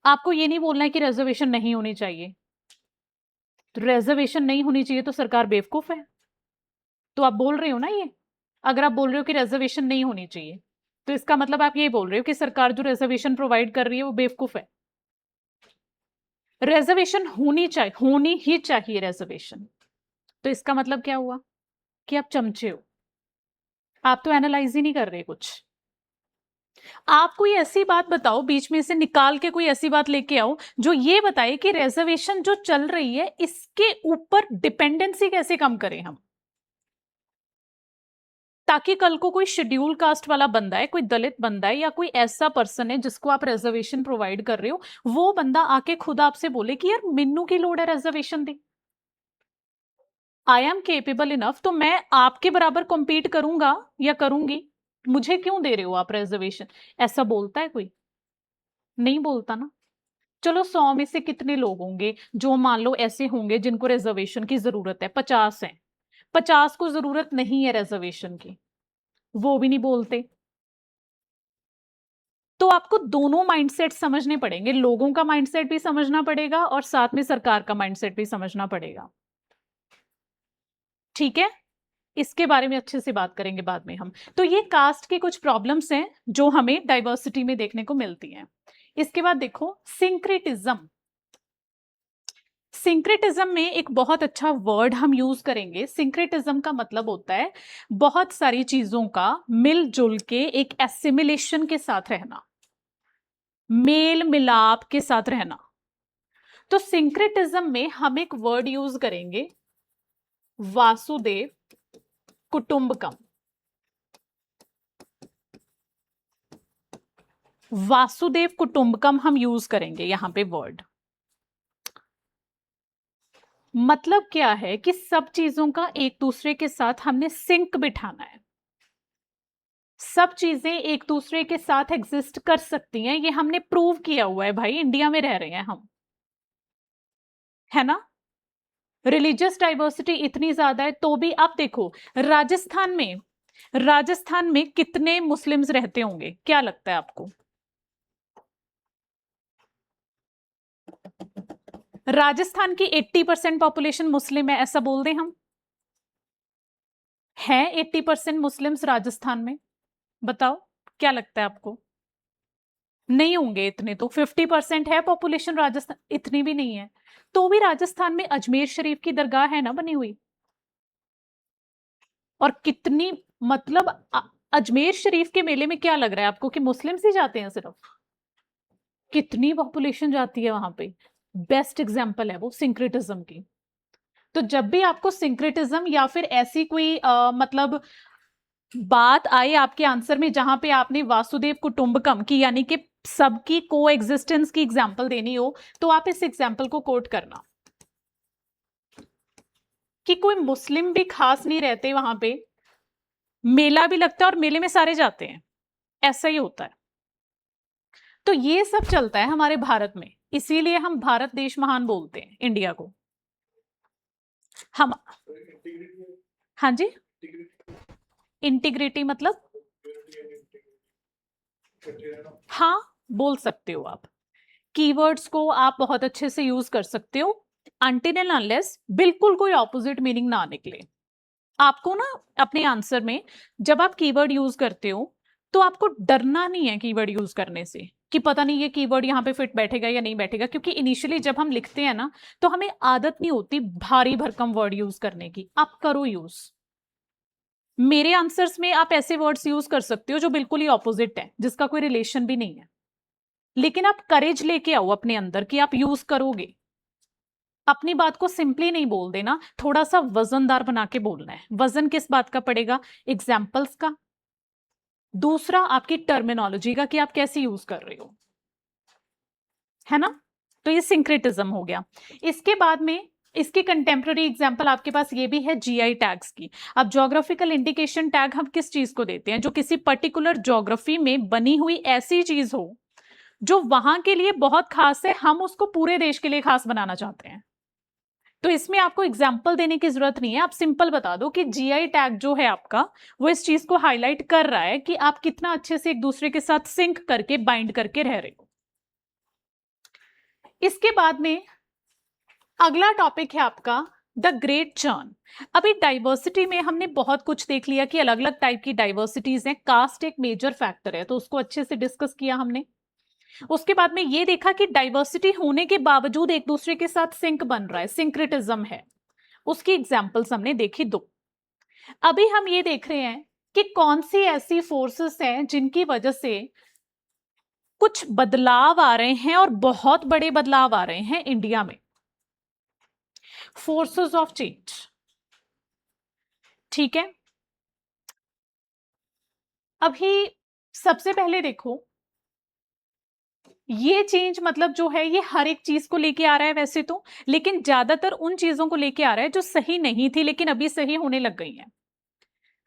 आपको ये नहीं बोलना है कि रिजर्वेशन नहीं होनी चाहिए, तो रिजर्वेशन नहीं होनी चाहिए तो सरकार बेवकूफ है, तो आप बोल रहे हो ना ये। अगर आप बोल रहे हो कि रिजर्वेशन नहीं होनी चाहिए, तो इसका मतलब आप ये बोल रहे हो कि सरकार जो रिजर्वेशन प्रोवाइड कर रही है वो बेवकूफ है। रिजर्वेशन होनी चाहिए, होनी ही चाहिए रिजर्वेशन, तो इसका मतलब क्या हुआ कि आप चमचे हो, आप तो एनालाइज ही नहीं कर रहे कुछ। आप कोई ऐसी बात बताओ, बीच में से निकाल के कोई ऐसी बात लेके आओ जो ये बताए कि रिजर्वेशन जो चल रही है इसके ऊपर डिपेंडेंसी कैसे कम करें हम, ताकि कल को कोई शेड्यूल कास्ट वाला बंदा है, कोई दलित बंदा है, या कोई ऐसा पर्सन है जिसको आप रिजर्वेशन प्रोवाइड कर रहे हो, वो बंदा आके खुद आपसे बोले कि यार मिन्नू की लोड है reservation the, I am capable enough, तो मैं आपके बराबर कॉम्पीट करूंगा या करूंगी, मुझे क्यों दे रहे हो आप रिजर्वेशन। ऐसा बोलता है कोई? नहीं बोलता ना। चलो 100 में से कितने लोग होंगे जो मान लो ऐसे होंगे जिनको रिजर्वेशन की जरूरत है? 50 है, 50 को जरूरत नहीं है रिजर्वेशन की, वो भी नहीं बोलते। तो आपको दोनों माइंडसेट समझने पड़ेंगे, लोगों का माइंडसेट भी समझना पड़ेगा और साथ में सरकार का माइंडसेट भी समझना पड़ेगा। ठीक है, इसके बारे में अच्छे से बात करेंगे बाद में हम। तो ये कास्ट के कुछ प्रॉब्लम्स हैं जो हमें डाइवर्सिटी में देखने को मिलती हैं। इसके बाद देखो सिंक्रेटिज्म। सिंक्रेटिज्म में एक बहुत अच्छा वर्ड हम यूज करेंगे। सिंक्रेटिज्म का मतलब होता है बहुत सारी चीजों का मिलजुल के एक एसिमिलेशन के साथ रहना, मेल मिलाप के साथ रहना। तो सिंक्रेटिज्म में हम एक वर्ड यूज करेंगे वासुदेव कुटुंबकम। वासुदेव कुटुंबकम हम यूज करेंगे यहां पे वर्ड। मतलब क्या है कि सब चीजों का एक दूसरे के साथ हमने सिंक बिठाना है, सब चीजें एक दूसरे के साथ एग्जिस्ट कर सकती हैं, ये हमने प्रूव किया हुआ है भाई, इंडिया में रह रहे हैं हम, है ना। रिलीजियस डाइवर्सिटी इतनी ज्यादा है तो भी आप देखो राजस्थान में कितने मुस्लिम्स रहते होंगे, क्या लगता है आपको? राजस्थान की 80% पॉपुलेशन मुस्लिम है, ऐसा बोल दें हम? है 80% मुस्लिम्स राजस्थान में? बताओ क्या लगता है आपको? नहीं होंगे इतने, तो 50% है पॉपुलेशन राजस्थान, इतनी भी नहीं है। तो भी राजस्थान में अजमेर शरीफ की दरगाह है ना बनी हुई, और कितनी, मतलब अजमेर शरीफ के मेले में क्या लग रहा है आपको कि मुस्लिम्स ही जाते हैं सिर्फ? कितनी पॉपुलेशन जाती है वहां पे। बेस्ट एग्जांपल है वो सिंक्रेटिज्म की। तो जब भी आपको सिंक्रेटिज्म या फिर ऐसी कोई मतलब बात आए आपके आंसर में जहां पे आपने वासुदेव कुटुंबकम की यानी कि सबकी को एग्जिस्टेंस की एग्जांपल देनी हो, तो आप इस एग्जांपल को कोट करना कि कोई मुस्लिम भी खास नहीं रहते वहां पे, मेला भी लगता है और मेले में सारे जाते हैं, ऐसा ही होता है। तो ये सब चलता है हमारे भारत में, इसीलिए हम भारत देश महान बोलते हैं इंडिया को। हम, हाँ जी, इंटीग्रिटी मतलब, हाँ बोल सकते हो आप, कीवर्ड्स को आप बहुत अच्छे से यूज कर सकते हो अनटिल एंड अनलेस बिल्कुल कोई ऑपोजिट मीनिंग ना निकले। आपको ना अपने आंसर में जब आप कीवर्ड यूज करते हो तो आपको डरना नहीं है कीवर्ड यूज करने से कि पता नहीं ये कीवर्ड यहाँ पे फिट बैठेगा या नहीं बैठेगा, क्योंकि इनिशियली जब हम लिखते हैं ना तो हमें आदत नहीं होती भारी भरकम वर्ड यूज करने की। आप करो यूज, मेरे आंसर्स में आप ऐसे वर्ड्स यूज कर सकते हो जो बिल्कुल ही ऑपोजिट है, जिसका कोई रिलेशन भी नहीं है, लेकिन आप करेज लेके आओ अपने अंदर कि आप यूज करोगे। अपनी बात को सिंपली नहीं बोल देना, थोड़ा सा वजनदार बना के बोलना है। वजन किस बात का पड़ेगा? एग्जाम्पल्स का, दूसरा आपकी टर्मिनोलॉजी का कि आप कैसे यूज कर रहे हो, है ना। तो ये सिंक्रेटिज्म हो गया। इसके बाद में इसकी कंटेम्प्रेरी एग्जांपल आपके पास ये भी है जीआई टैग्स की। अब ज्योग्राफिकल इंडिकेशन टैग हम किस चीज को देते हैं? जो किसी पर्टिकुलर ज्योग्राफी में बनी हुई ऐसी चीज हो जो वहां के लिए बहुत खास है, हम उसको पूरे देश के लिए खास बनाना चाहते हैं। तो इसमें आपको एग्जाम्पल देने की जरूरत नहीं है, आप सिंपल बता दो कि जीआई टैग जो है आपका, वो इस चीज को हाईलाइट कर रहा है कि आप कितना अच्छे से एक दूसरे के साथ सिंक करके, बाइंड करके रह रहे हो। इसके बाद में अगला टॉपिक है आपका द ग्रेट चर्न। अभी डाइवर्सिटी में हमने बहुत कुछ देख लिया कि अलग अलग टाइप की डाइवर्सिटीज हैं, कास्ट एक मेजर फैक्टर है, तो उसको अच्छे से डिस्कस किया हमने। उसके बाद में ये देखा कि डाइवर्सिटी होने के बावजूद एक दूसरे के साथ सिंक बन रहा है, सिंक्रेटिज्म है, उसकी एग्जाम्पल्स हमने देखी 2। अभी हम ये देख रहे हैं कि कौन सी ऐसी फोर्सेस हैं जिनकी वजह से कुछ बदलाव आ रहे हैं और बहुत बड़े बदलाव आ रहे हैं इंडिया में। फोर्सेस ऑफ चेंज, ठीक है। अभी सबसे पहले देखो, ये चेंज मतलब जो है ये हर एक चीज को लेके आ रहा है वैसे तो, लेकिन ज्यादातर उन चीजों को लेके आ रहा है जो सही नहीं थी लेकिन अभी सही होने लग गई हैं।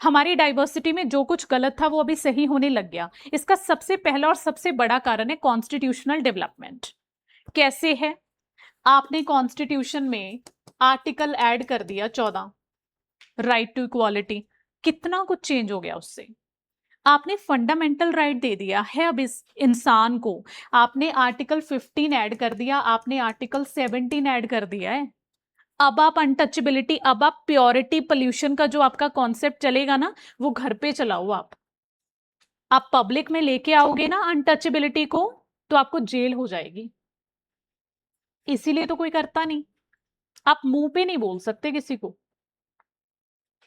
हमारी डाइवर्सिटी में जो कुछ गलत था वो अभी सही होने लग गया। इसका सबसे पहला और सबसे बड़ा कारण है कॉन्स्टिट्यूशनल डेवलपमेंट। कैसे है? आपने कॉन्स्टिट्यूशन में आर्टिकल ऐड कर दिया 14, राइट टू इक्वालिटी, कितना कुछ चेंज हो गया उससे। आपने फंडामेंटल राइट दे दिया है अब इस इंसान को, आपने आर्टिकल 15 ऐड कर दिया, आपने आर्टिकल 17 ऐड कर दिया है। अब आप अनटचेबिलिटी, अब आप प्योरिटी पोल्यूशन का जो आपका कॉन्सेप्ट चलेगा ना, वो घर पे चलाओ। आप पब्लिक में लेके आओगे ना अनटचेबिलिटी को, तो आपको जेल हो जाएगी। इसीलिए तो कोई करता नहीं, आप मुंह पे नहीं बोल सकते किसी को।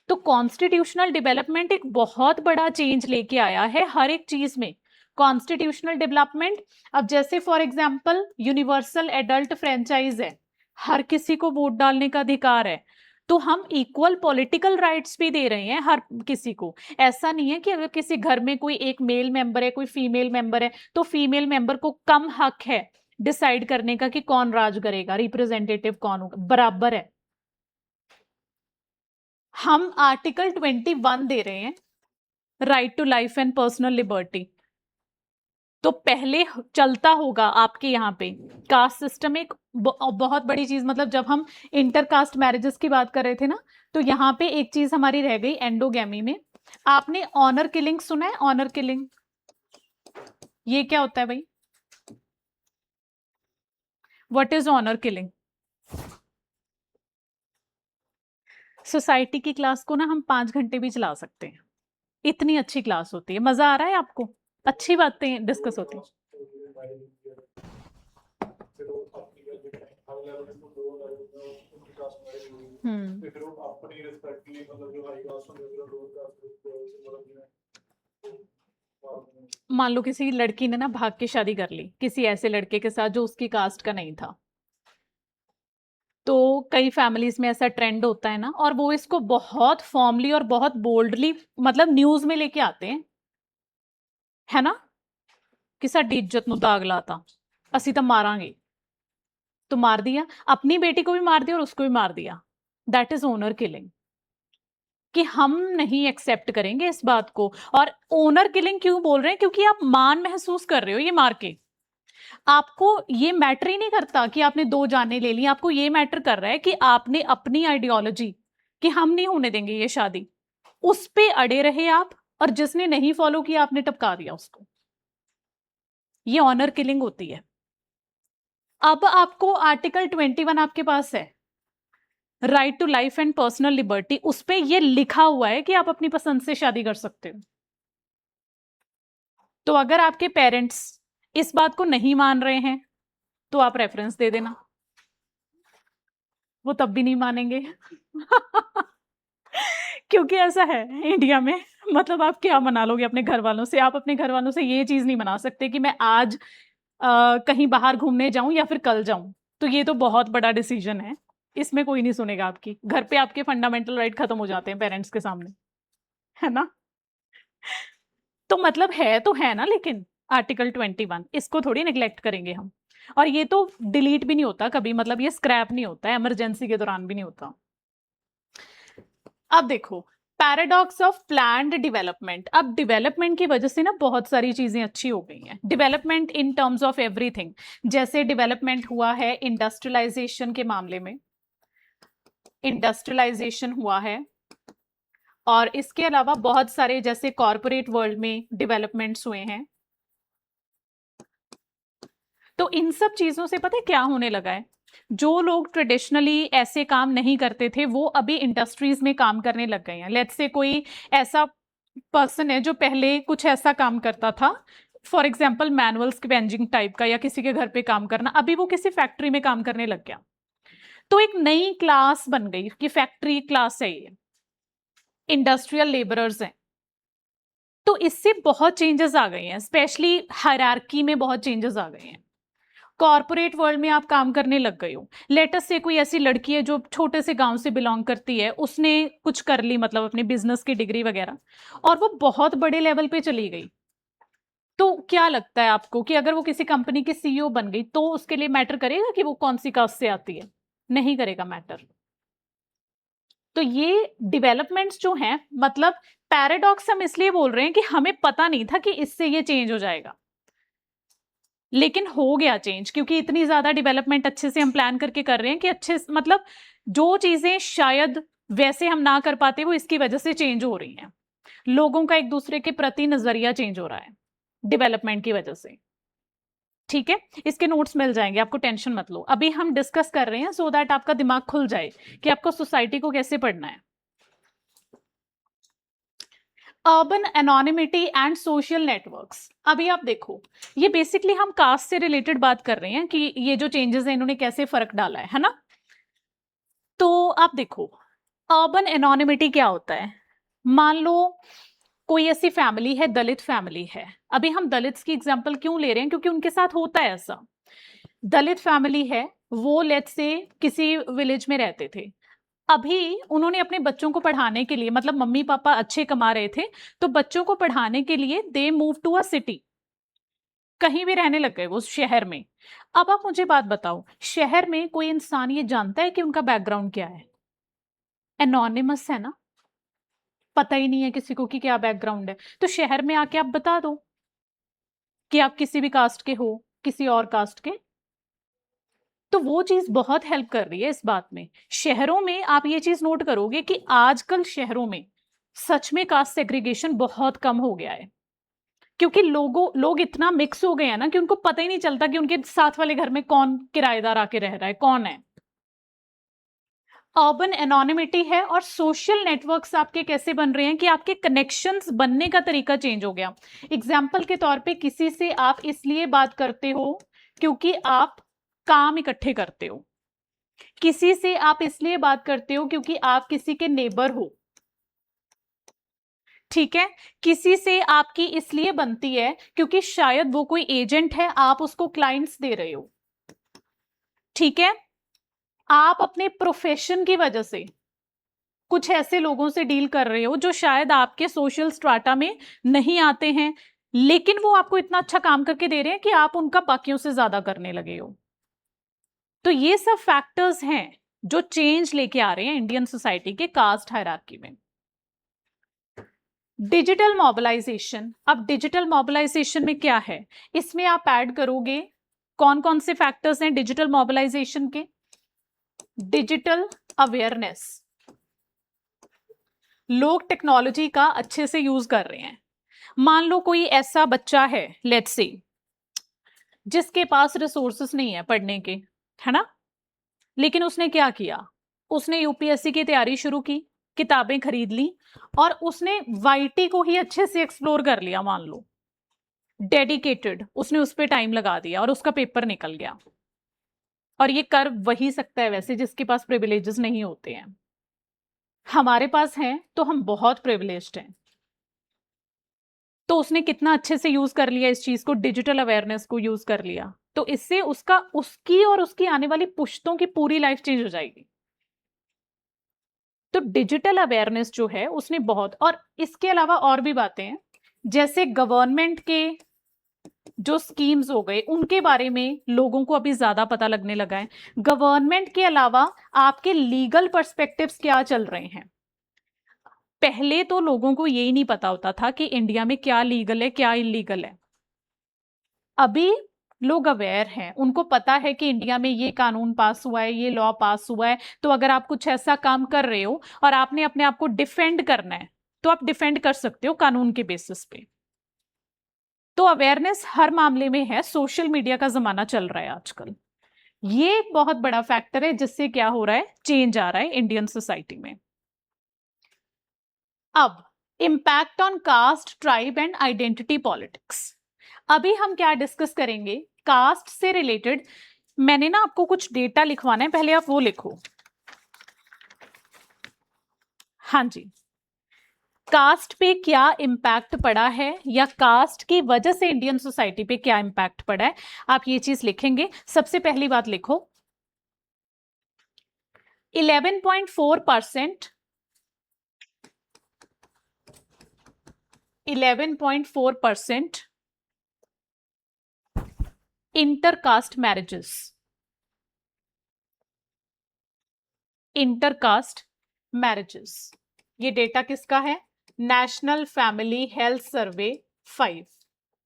तो कॉन्स्टिट्यूशनल डेवलपमेंट एक बहुत बड़ा चेंज लेके आया है हर एक चीज में। कॉन्स्टिट्यूशनल डेवलपमेंट, अब जैसे for example universal adult franchise है, हर किसी को वोट डालने का अधिकार है, तो हम इक्वल पॉलिटिकल राइट्स भी दे रहे हैं हर किसी को। ऐसा नहीं है कि अगर किसी घर में कोई एक मेल मेंबर है, कोई फीमेल मेंबर है, तो फीमेल मेंबर को कम हक है डिसाइड करने का कि कौन राज करेगा, रिप्रेजेंटेटिव कौन होगा, बराबर है। हम आर्टिकल 21 दे रहे हैं, right to life and personal liberty. तो पहले चलता होगा आपके यहाँ पे कास्ट सिस्टम एक बहुत बड़ी चीज, मतलब जब हम इंटरकास्ट मैरिजेस की बात कर रहे थे ना, तो यहाँ पे एक चीज हमारी रह गई एंडोगैमी में। आपने ऑनर किलिंग सुना है? ऑनर किलिंग ये क्या होता है भाई? What is honour killing? Society की क्लास को ना हम 5 घंटे भी चला सकते हैं, इतनी अच्छी क्लास होती है। मजा आ रहा है आपको? अच्छी बातें डिस्कस होती है। मान लो किसी लड़की ने ना भाग के शादी कर ली किसी ऐसे लड़के के साथ जो उसकी कास्ट का नहीं था, तो कई फैमिलीज में ऐसा ट्रेंड होता है ना, और वो इसको बहुत फॉर्मली और बहुत बोल्डली मतलब न्यूज में लेके आते हैं, है ना, कि साडी इज्जत नु दाग लाता, असी तो मारांगे। तो मार दिया, अपनी बेटी को भी मार दिया और उसको भी मार दिया। दैट इज ओनर किलिंग, कि हम नहीं एक्सेप्ट करेंगे इस बात को। और ओनर किलिंग क्यों बोल रहे हैं? क्योंकि आप मान महसूस कर रहे हो ये मार के। आपको ये मैटर ही नहीं करता कि आपने 2 जानें ले ली, आपको ये मैटर कर रहा है कि आपने अपनी आइडियोलॉजी कि हम नहीं होने देंगे ये शादी, उस पे अड़े रहे आप, और जिसने नहीं फॉलो किया आपने टपका दिया उसको। ये ऑनर किलिंग होती है। अब आपको आर्टिकल 21 आपके पास है, right to life and personal liberty, उस पे ये लिखा हुआ है कि आप अपनी पसंद से शादी कर सकते हो। तो अगर आपके पेरेंट्स इस बात को नहीं मान रहे हैं तो आप रेफरेंस दे देना, वो तब भी नहीं मानेंगे। क्योंकि ऐसा है इंडिया में, मतलब आप क्या मना लोगे अपने घर वालों से? आप अपने घर वालों से ये चीज नहीं मना सकते कि मैं आज कहीं बाहर घूमने जाऊं या फिर कल जाऊं। तो ये तो बहुत बड़ा डिसीजन है, इसमें कोई नहीं सुनेगा आपकी। घर पे आपके फंडामेंटल राइट खत्म हो जाते हैं पेरेंट्स के सामने, है ना। तो मतलब है तो है ना, लेकिन आर्टिकल 21 इसको थोड़ी निगलेक्ट करेंगे हम। और ये तो डिलीट भी नहीं होता कभी, मतलब ये स्क्रैप नहीं होता है, इमरजेंसी के दौरान भी नहीं होता। अब देखो, पैराडॉक्स ऑफ प्लान्ड डेवलपमेंट। अब डेवलपमेंट की वजह से ना बहुत सारी चीजें अच्छी हो गई हैं। Development in terms of everything, जैसे डेवलपमेंट हुआ है इंडस्ट्रियलाइजेशन के मामले में, इंडस्ट्रियलाइजेशन हुआ है, और इसके अलावा बहुत सारे जैसे कॉरपोरेट वर्ल्ड में डेवलपमेंट्स हुए हैं। तो इन सब चीजों से पता है क्या होने लगा है, जो लोग ट्रेडिशनली ऐसे काम नहीं करते थे वो अभी इंडस्ट्रीज में काम करने लग गए हैं। लेट्स से कोई ऐसा पर्सन है जो पहले कुछ ऐसा काम करता था, for example manual scavenging type का, या किसी के घर पे काम करना, अभी वो किसी फैक्ट्री में काम करने लग गया। तो एक नई क्लास बन गई कि फैक्ट्री क्लास है, ये इंडस्ट्रियल लेबरर्स हैं। तो इससे बहुत चेंजेस आ गए हैं, स्पेशली हायरार्की में बहुत चेंजेस आ गए हैं। कॉर्पोरेट वर्ल्ड में आप काम करने लग गए हो। लेटस से कोई ऐसी लड़की है जो छोटे से गांव से बिलोंग करती है, उसने कुछ कर ली, मतलब अपने बिजनेस की डिग्री वगैरह, और वो बहुत बड़े लेवल पे चली गई। तो क्या लगता है आपको कि अगर वो किसी कंपनी की सीईओ बन गई तो उसके लिए मैटर करेगा कि वो कौन सी कास्ट से आती है? नहीं करेगा मैटर। तो ये डेवलपमेंट्स जो हैं, मतलब पैराडॉक्स हम इसलिए बोल रहे हैं कि हमें पता नहीं था कि इससे ये चेंज हो जाएगा, लेकिन हो गया चेंज, क्योंकि इतनी ज्यादा डेवलपमेंट अच्छे से हम प्लान करके कर रहे हैं कि अच्छे, मतलब जो चीजें शायद वैसे हम ना कर पाते वो इसकी वजह से चेंज हो रही हैं। लोगों का एक दूसरे के प्रति नजरिया चेंज हो रहा है डेवलपमेंट की वजह से। ठीक है, इसके नोट्स मिल जाएंगे, आपको टेंशन मत लो। अभी हम डिस्कस कर रहे हैं सो दैट आपका दिमाग खुल जाए कि आपको सोसाइटी को कैसे पढ़ना है। Urban anonymity and social networks. अभी आप देखो, ये बेसिकली हम कास्ट से रिलेटेड बात कर रहे हैं कि ये जो चेंजेस हैं इन्होंने कैसे फर्क डाला है ना। तो आप देखो, अर्बन एनोनिमिटी क्या होता है। मान लो कोई ऐसी फैमिली है, दलित फैमिली है। अभी हम दलित्स की एग्जांपल क्यों ले रहे हैं, क्योंकि उनके साथ होता है ऐसा। दलित फैमिली है, वो लेट्स से किसी विलेज में रहते थे। अभी उन्होंने अपने बच्चों को पढ़ाने के लिए, मतलब मम्मी पापा अच्छे कमा रहे थे, तो बच्चों को पढ़ाने के लिए they move to a city, कहीं भी रहने लग गए वो शहर में। अब आप मुझे बात बताओ, शहर में कोई इंसान ये जानता है कि उनका बैकग्राउंड क्या है? एनोनिमस है ना, पता ही नहीं है किसी को कि क्या बैकग्राउंड है। तो शहर में आके आप बता दो कि आप किसी भी कास्ट के हो, किसी और कास्ट के, तो वो चीज बहुत हेल्प कर रही है इस बात में। शहरों में आप ये चीज नोट करोगे कि आजकल शहरों में सच में कास्ट सेग्रीगेशन बहुत कम हो गया है, क्योंकि लोग इतना मिक्स हो गए हैं ना कि उनको पता ही नहीं चलता कि उनके साथ वाले घर में कौन किराएदार आके रह रहा है, कौन है। अर्बन एनोनिमिटी है, और सोशल नेटवर्क्स आपके कैसे बन रहे हैं कि आपके कनेक्शंस बनने का तरीका चेंज हो गया। एग्जाम्पल के तौर पे, किसी से आप इसलिए बात करते हो क्योंकि आप काम इकट्ठे करते हो, किसी से आप इसलिए बात करते हो क्योंकि आप किसी के नेबर हो। ठीक है, किसी से आपकी इसलिए बनती है क्योंकि शायद वो कोई एजेंट है, आप उसको क्लाइंट्स दे रहे हो। ठीक है, आप अपने प्रोफेशन की वजह से कुछ ऐसे लोगों से डील कर रहे हो जो शायद आपके सोशल स्ट्राटा में नहीं आते हैं, लेकिन वो आपको इतना अच्छा काम करके दे रहे हैं कि आप उनका बाकियों से ज्यादा करने लगे हो। तो ये सब फैक्टर्स हैं जो चेंज लेके आ रहे हैं इंडियन सोसाइटी के कास्ट हायरार्की में। Digital mobilisation. अब डिजिटल मोबिलाइजेशन में क्या है, इसमें आप ऐड करोगे कौन कौन से फैक्टर्स हैं डिजिटल मोबिलाइजेशन के? डिजिटल अवेयरनेस, लोग टेक्नोलॉजी का अच्छे से यूज कर रहे हैं। मान लो कोई ऐसा बच्चा है, लेट्स से, जिसके पास रिसोर्सेस नहीं है पढ़ने के, है ना, लेकिन उसने क्या किया, उसने यूपीएससी की तैयारी शुरू की, किताबें खरीद ली, और उसने वाईटी को ही अच्छे से एक्सप्लोर कर लिया। मान लो डेडिकेटेड, उसने उस पर टाइम लगा दिया और उसका पेपर निकल गया। और ये कर वही सकता है वैसे जिसके पास प्रिविलेजेस नहीं होते हैं। हमारे पास हैं तो हम बहुत प्रिविलेज्ड हैं। तो उसने कितना अच्छे से यूज कर लिया इस चीज को, डिजिटल अवेयरनेस को यूज कर लिया, तो इससे उसकी और उसकी आने वाली पुश्तों की पूरी लाइफ चेंज हो जाएगी। तो डिजिटल अवेयरनेस जो है उसने बहुत, और इसके अलावा और भी बातें हैं, जैसे गवर्नमेंट के जो स्कीम्स हो गए उनके बारे में लोगों को अभी ज्यादा पता लगने लगा है। गवर्नमेंट के अलावा आपके लीगल पर्सपेक्टिव्स क्या चल रहे हैं। पहले तो लोगों को यही नहीं पता होता था कि इंडिया में क्या लीगल है क्या इलीगल है। अभी लोग अवेयर हैं, उनको पता है कि इंडिया में ये कानून पास हुआ है, ये लॉ पास हुआ है, तो अगर आप कुछ ऐसा काम कर रहे हो और आपने अपने आप को डिफेंड करना है तो आप डिफेंड कर सकते हो कानून के बेसिस पे। तो अवेयरनेस हर मामले में है। सोशल मीडिया का जमाना चल रहा है आजकल, ये एक बहुत बड़ा फैक्टर है जिससे क्या हो रहा है, चेंज आ रहा है इंडियन सोसाइटी में। अब impact on caste, tribe and identity politics. अभी हम क्या डिस्कस करेंगे, कास्ट से रिलेटेड। मैंने ना आपको कुछ डेटा लिखवाना है, पहले आप वो लिखो। हाँ जी, कास्ट पे क्या इम्पैक्ट पड़ा है या कास्ट की वजह से इंडियन सोसाइटी पे क्या इम्पैक्ट पड़ा है, आप ये चीज लिखेंगे। सबसे पहली बात लिखो, 11.4% 11.4% इंटरकास्ट मैरिजेस, इंटरकास्ट मैरिजेस। ये डेटा किसका है, national family health survey 5,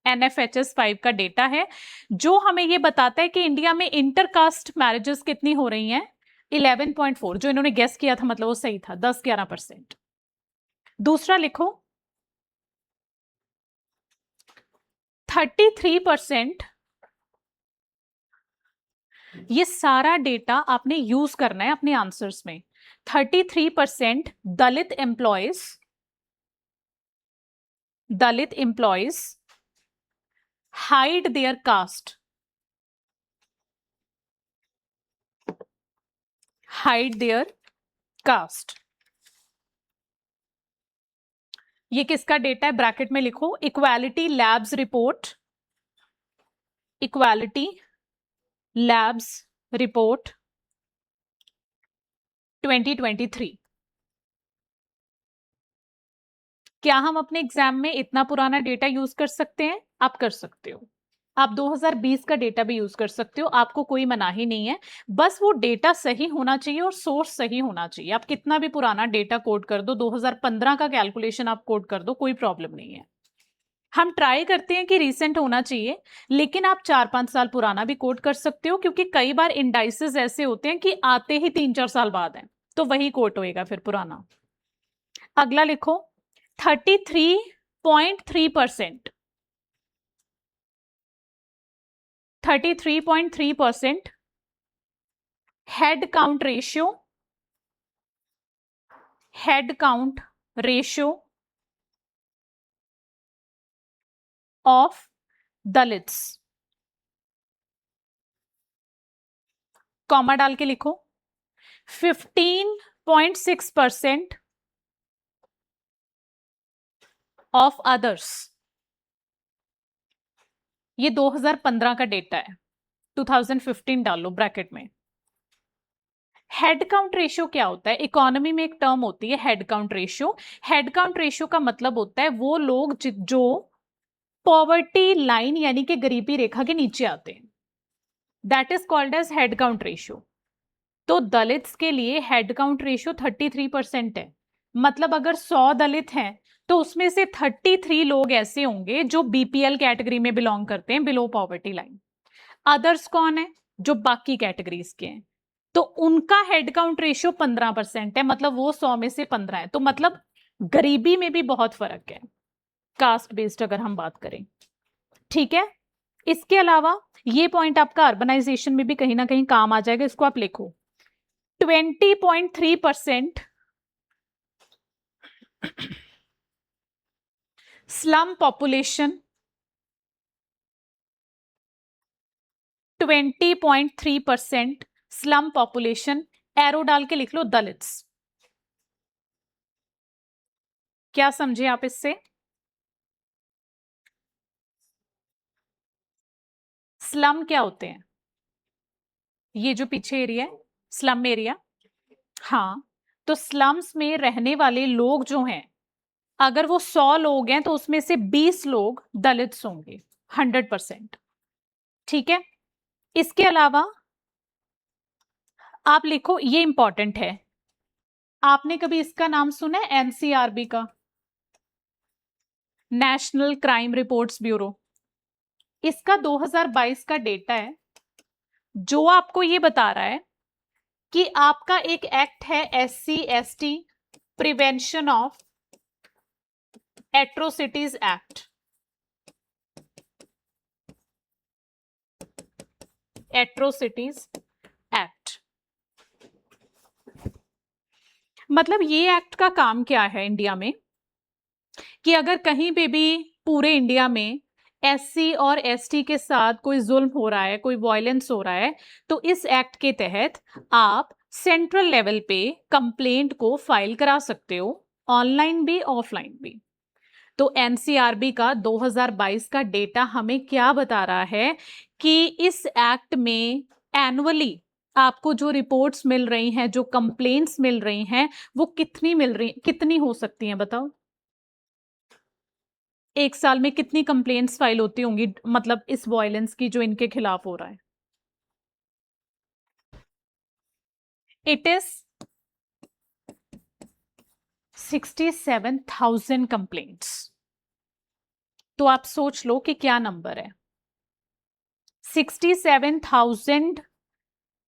NFHS 5 का डेटा है, जो हमें ये बताता है कि इंडिया में इंटरकास्ट मैरिजेस कितनी हो रही हैं, 11.4। जो इन्होंने गेस किया था मतलब वो सही था, 10-11%। दूसरा लिखो, 33%। ये सारा डेटा आपने यूज करना है अपने आंसर्स में। 33% Dalit employees, Dalit employees hide their caste, hide their caste. ये किसका डेटा है, ब्रैकेट में लिखो, Equality Labs report, Equality Labs report 2023। क्या हम अपने एग्जाम में इतना पुराना डेटा यूज कर सकते हैं, आप कर सकते हो। आप 2020 का डेटा भी यूज कर सकते हो, आपको कोई मनाही नहीं है। बस वो डेटा सही होना चाहिए और सोर्स सही होना चाहिए। आप कितना भी पुराना डेटा कोड कर दो, 2015 का कैलकुलेशन आप कोड कर दो, कोई प्रॉब्लम नहीं है। हम ट्राई करते हैं कि रीसेंट होना चाहिए, लेकिन आप 4-5 साल पुराना भी कोड कर सकते हो, क्योंकि कई बार इंडाइसेस ऐसे होते हैं कि आते ही 3-4 साल बाद है, तो वही कोड होएगा फिर पुराना। अगला लिखो, 33.3%, 33.3% head count ratio, head count ratio of Dalits, comma डाल के लिखो, 15.6% ऑफ अदर्स। ये 2015 का डेटा है, 2015 डाल लो ब्रैकेट में। हेड काउंट रेशियो क्या होता है, इकोनॉमी में एक टर्म होती है head count ratio. Head count ratio का मतलब होता है वो लोग जो पॉवर्टी लाइन यानी कि गरीबी रेखा के नीचे आते हैं, that is called as head count ratio. तो दलित्स के लिए हेड काउंट रेशियो 33% है। मतलब अगर 100 दलित हैं तो उसमें से 33 लोग ऐसे होंगे जो बीपीएल कैटेगरी में बिलोंग करते हैं, बिलो पॉवर्टी लाइन। अदर्स कौन है, जो बाकी कैटेगरीज के हैं, तो उनका हेड काउंट रेशियो 15% है। मतलब वो 100 में से 15 है। तो मतलब गरीबी में भी बहुत फर्क है, कास्ट बेस्ड अगर हम बात करें। ठीक है, इसके अलावा ये पॉइंट आपका अर्बनाइजेशन में भी कहीं ना कहीं काम आ जाएगा, इसको आप लिखो, 20.3% slum population, 20.3% slum population, arrow डाल के लिख लो दलित्स। क्या समझे आप इससे, स्लम क्या होते हैं, ये जो पीछे एरिया है स्लम एरिया। हाँ, तो स्लम्स में रहने वाले लोग जो हैं, अगर वो 100 लोग हैं तो उसमें से 20 लोग दलित्स होंगे, 100%। ठीक है, इसके अलावा आप लिखो, ये इंपॉर्टेंट है, आपने कभी इसका नाम सुना है? एनसीआरबी का, नेशनल क्राइम रिपोर्ट्स ब्यूरो। इसका 2022 का डेटा है जो आपको ये बता रहा है कि आपका एक एक्ट है SC/ST prevention of atrocities act, atrocities act. मतलब ये एक्ट का काम क्या है इंडिया में कि अगर कहीं पे भी पूरे इंडिया में SC और ST के साथ कोई जुल्म हो रहा है, कोई वायलेंस हो रहा है, तो इस एक्ट के तहत आप सेंट्रल लेवल पे कंप्लेंट को फाइल करा सकते हो, ऑनलाइन भी ऑफलाइन भी। तो एनसीआरबी का 2022 का डेटा हमें क्या बता रहा है कि इस एक्ट में एनुअली आपको जो रिपोर्ट्स मिल रही हैं, जो कंप्लेंट्स मिल रही हैं, वो कितनी हो सकती हैं बताओ? एक साल में कितनी कंप्लेंट्स फाइल होती होंगी, मतलब इस वायलेंस की जो इनके खिलाफ हो रहा है? It is 67,000 complaints. तो आप सोच लो कि क्या नंबर है। 67,000